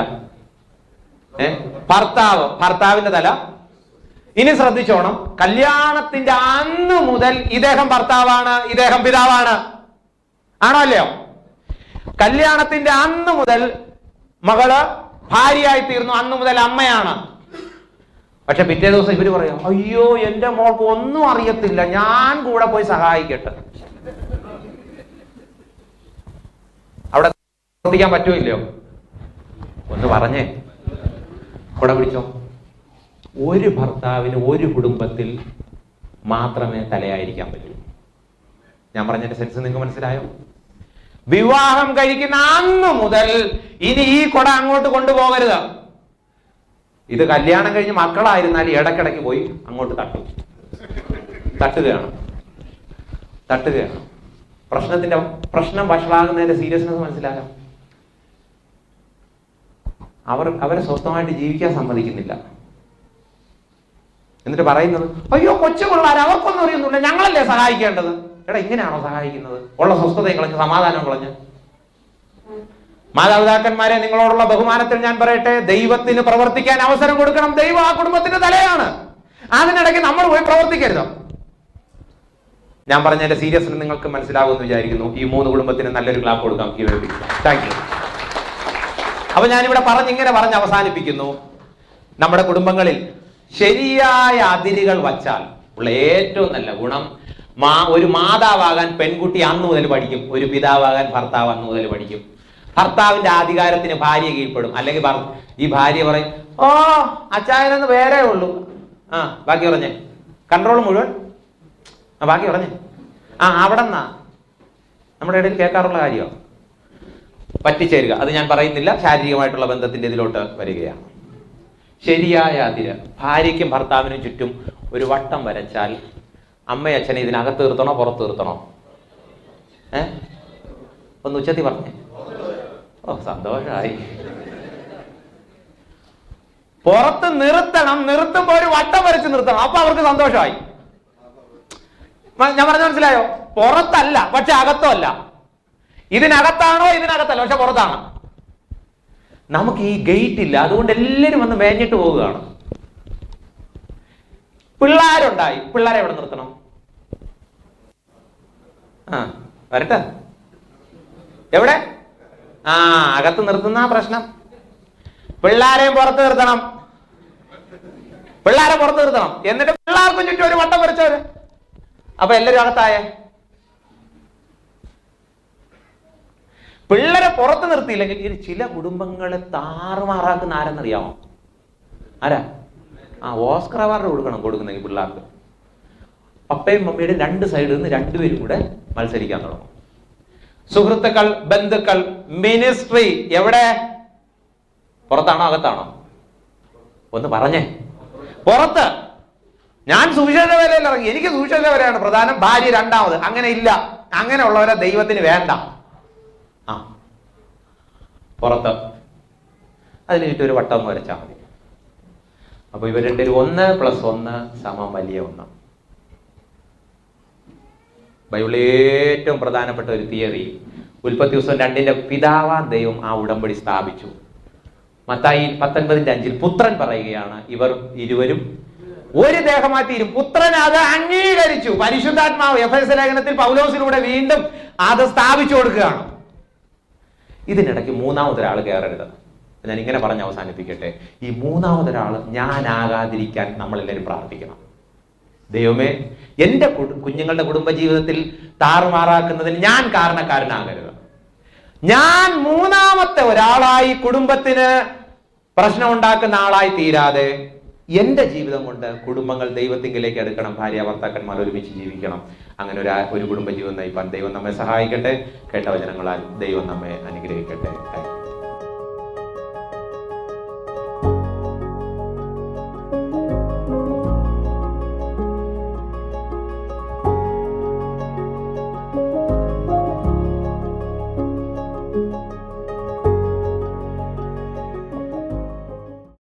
ഭർത്താവിന്റെ തല. ഇനി ശ്രദ്ധിച്ചോണം, കല്യാണത്തിന്റെ അന്ന് മുതൽ ഇദ്ദേഹം ഭർത്താവാണ്, ഇദ്ദേഹം പിതാവാണ്. ആണോ അല്ലയോ? കല്യാണത്തിന്റെ അന്ന് മുതൽ മകള് ഭാര്യയായി തീർന്നു, അന്ന് മുതൽ അമ്മയാണ്. പക്ഷെ പിറ്റേ ദിവസം ഇവര് പറയാം, അയ്യോ എന്റെ മോൾക്ക് ഒന്നും അറിയത്തില്ല, ഞാൻ കൂടെ പോയി സഹായിക്കട്ടെ. അവിടെ ശ്രദ്ധിക്കാൻ പറ്റുമില്ലയോ? ഒന്ന് പറഞ്ഞേ. കൂടെ പിടിച്ചോ. ഒരു ഭർത്താവിന് ഒരു കുടുംബത്തിൽ മാത്രമേ തലയായിരിക്കാൻ പറ്റൂ. ഞാൻ പറഞ്ഞതിന്റെ സെൻസ് നിങ്ങൾക്ക് മനസ്സിലായോ? വിവാഹം കഴിക്കുന്ന അന്ന് മുതൽ ഇനി ഈ കൊട അങ്ങോട്ട് കൊണ്ടുപോകരുത്. ഇത് കല്യാണം കഴിഞ്ഞ് മക്കളായിരുന്നാൽ ഇടക്കിടയ്ക്ക് പോയി അങ്ങോട്ട് തട്ടുകയാണ്. പ്രശ്നം വഷളാകുന്നതിന്റെ സീരിയസ്നെസ് മനസ്സിലാകാം. അവരെ സ്വസ്ഥമായിട്ട് ജീവിക്കാൻ സമ്മതിക്കുന്നില്ല. എന്നിട്ട് പറയുന്നത്, അയ്യോ കൊച്ചുപിള്ളേർ അവർക്കൊന്നും അറിയൊന്നുമില്ല, ഞങ്ങളല്ലേ സഹായിക്കേണ്ടത്. എടാ, ഇങ്ങനെയാണോ സഹായിക്കുന്നത്? ഉള്ള സ്വസ്ഥതയും കളഞ്ഞ് സമാധാനം കളഞ്ഞ്. മാതാപിതാക്കന്മാരെ, നിങ്ങളോടുള്ള ബഹുമാനത്തിൽ ഞാൻ പറയട്ടെ, ദൈവത്തിന് പ്രവർത്തിക്കാൻ അവസരം കൊടുക്കണം. ദൈവം ആ കുടുംബത്തിന്റെ തലയാണ്. അതിനിടയ്ക്ക് നമ്മൾ പോയി പ്രവർത്തിക്കരുത്. ഞാൻ പറഞ്ഞതിന്റെ സീരിയസ്നെസ് നിങ്ങൾക്ക് മനസ്സിലാവുമെന്ന് വിചാരിക്കുന്നു. ഈ 3 കുടുംബത്തിന് നല്ലൊരു ക്ലാപ്പ് കൊടുക്കാം. Thank you. അപ്പൊ ഞാനിവിടെ ഇങ്ങനെ പറഞ്ഞ് അവസാനിപ്പിക്കുന്നു. നമ്മുടെ കുടുംബങ്ങളിൽ ശരിയായ അതിരുകൾ വച്ചാൽ ഉള്ള ഏറ്റവും നല്ല ഗുണം, ഒരു മാതാവാകാൻ പെൺകുട്ടി അന്ന് മുതൽ പഠിക്കും, ഒരു പിതാവാകാൻ ഭർത്താവ് അന്ന് മുതൽ പഠിക്കും. ഭർത്താവിന്റെ അധികാരത്തിന് ഭാര്യ കീഴ്പ്പെടും. അല്ലെങ്കിൽ ഈ ഭാര്യ പറയും, ഓ അച്ചായനെന്ന് വേറെ ഉള്ളൂ, ബാക്കി പറഞ്ഞേ, കൺട്രോൾ മുഴുവൻ ബാക്കി പറഞ്ഞേ, അവിടെന്നാ നമ്മുടെ ഇടയിൽ കേൾക്കാറുള്ള കാര്യമാണ്. പറ്റിച്ചേരുക, അത് ഞാൻ പറയുന്നില്ല, ശാരീരികമായിട്ടുള്ള ബന്ധത്തിന്റെ ഇതിലോട്ട് വരികയാണ്. ശരിയായ അതിര്, ഭാര്യയ്ക്കും ഭർത്താവിനും ചുറ്റും ഒരു വട്ടം വരച്ചാൽ അമ്മയച്ഛനെ ഇതിനകത്ത് നിർത്തണോ പുറത്ത് നിർത്തണോ? ഒന്ന് ഉച്ചത്തി പറഞ്ഞേ. ഓ സന്തോഷമായി. പുറത്ത് നിർത്തണം, നിർത്തുമ്പോ ഒരു വട്ടം വരച്ച് നിർത്തണം, അപ്പൊ അവർക്ക് സന്തോഷമായി. ഞാൻ പറഞ്ഞ മനസ്സിലായോ? പുറത്തല്ല, പക്ഷെ അകത്തോ അല്ല. ഇതിനകത്താണോ? ഇതിനകത്തല്ല, പക്ഷെ പുറത്താണ്. നമുക്ക് ഈ ഗേറ്റ് ഇല്ല, അതുകൊണ്ട് എല്ലാവരും വന്ന് മേഞ്ഞിട്ട് പോവുകയാണ്. പിള്ളേരുണ്ടായി, പിള്ളേരെ എവിടെ നിർത്തണം? വരട്ടെ, എവിടെ? അകത്ത് നിർത്തുന്ന പ്രശ്നം. പിള്ളേരെയും പുറത്ത് നിർത്തണം, പിള്ളേരെ പുറത്ത് നിർത്തണം. എന്നിട്ട് പിള്ളേർക്കും ചുറ്റും ഒരു വട്ടം വരച്ചവര്, അപ്പൊ എല്ലാരും അകത്തായ. പിള്ളേരെ പുറത്ത് നിർത്തിയില്ലെങ്കിൽ ചില കുടുംബങ്ങളെ താറുമാറാക്കുന്ന ആരെന്നറിയാമോ? ആരാ? ഓസ്കർ അവാർഡ് കൊടുക്കുന്നെങ്കിൽ പിള്ളേർക്ക് പപ്പയും മമ്മിയുടെ രണ്ട് സൈഡിൽ നിന്ന് രണ്ടുപേരും കൂടെ മത്സരിക്കാൻ തുടങ്ങും. സുഹൃത്തുക്കൾ, ബന്ധുക്കൾ, മിനിസ്ട്രി എവിടെ? പുറത്താണോ അകത്താണോ? ഒന്ന് പറഞ്ഞേ. പുറത്ത്. ഞാൻ സുവിശേഷ വേലയിൽ ഇറങ്ങി, എനിക്ക് സുവിശേഷ വേലയാണ് പ്രധാനം, ഭാര്യ രണ്ടാമത്. അങ്ങനെ ഇല്ല, അങ്ങനെയുള്ളവരെ ദൈവത്തിന് വേണ്ട. പുറത്ത്. അതിന് ചുറ്റും ഒരു വട്ടം വരച്ചാൽ മതി. അപ്പൊ ഇവർ രണ്ടുപേരും 1 + 1 = വലിയ 1. ബൈബിളിലെ ഏറ്റവും പ്രധാനപ്പെട്ട ഒരു തിയറി, ഉൽപ്പത്തി ദിവസം 2 പിതാവാം ദൈവം ആ ഉടമ്പടി സ്ഥാപിച്ചു. മത്തായി 19:5 പുത്രൻ പറയുകയാണ്, ഇവർ ഇരുവരും ഒരു ദേഹമായി തീരും. പുത്രൻ അത് അംഗീകരിച്ചു. പരിശുദ്ധാത്മാവ് എഫെസ്യ ലേഖനത്തിൽ പൗലോസിലൂടെ വീണ്ടും അത് സ്ഥാപിച്ചു കൊടുക്കുകയാണ്. ഇതിനിടയ്ക്ക് മൂന്നാമതൊരാൾ കയറരുത്. ഞാൻ ഇങ്ങനെ പറഞ്ഞ് അവസാനിപ്പിക്കട്ടെ. ഈ മൂന്നാമതൊരാൾ ഞാനാകാതിരിക്കാൻ നമ്മളെല്ലാവരും പ്രാർത്ഥിക്കണം. ദൈവമേ, എന്റെ കുഞ്ഞുങ്ങളുടെ കുടുംബജീവിതത്തിൽ താറുമാറാക്കുന്നതിന് ഞാൻ കാരണക്കാരനാകരുത്. ഞാൻ മൂന്നാമത്തെ ഒരാളായി കുടുംബത്തിന് പ്രശ്നം ഉണ്ടാക്കുന്ന ആളായി തീരാതെ എന്റെ ജീവിതം കൊണ്ട് കുടുംബങ്ങൾ ദൈവത്തിങ്കിലേക്ക് എടുക്കണം. ഭാര്യ ഭർത്താക്കന്മാർ ഒരുമിച്ച് ജീവിക്കണം. അങ്ങനെ ഒരു കുടുംബജീവിതം നയിപ്പാൻ ദൈവം നമ്മെ സഹായിക്കട്ടെ. കേട്ട വചനങ്ങളാൽ ദൈവം നമ്മെ അനുഗ്രഹിക്കട്ടെ.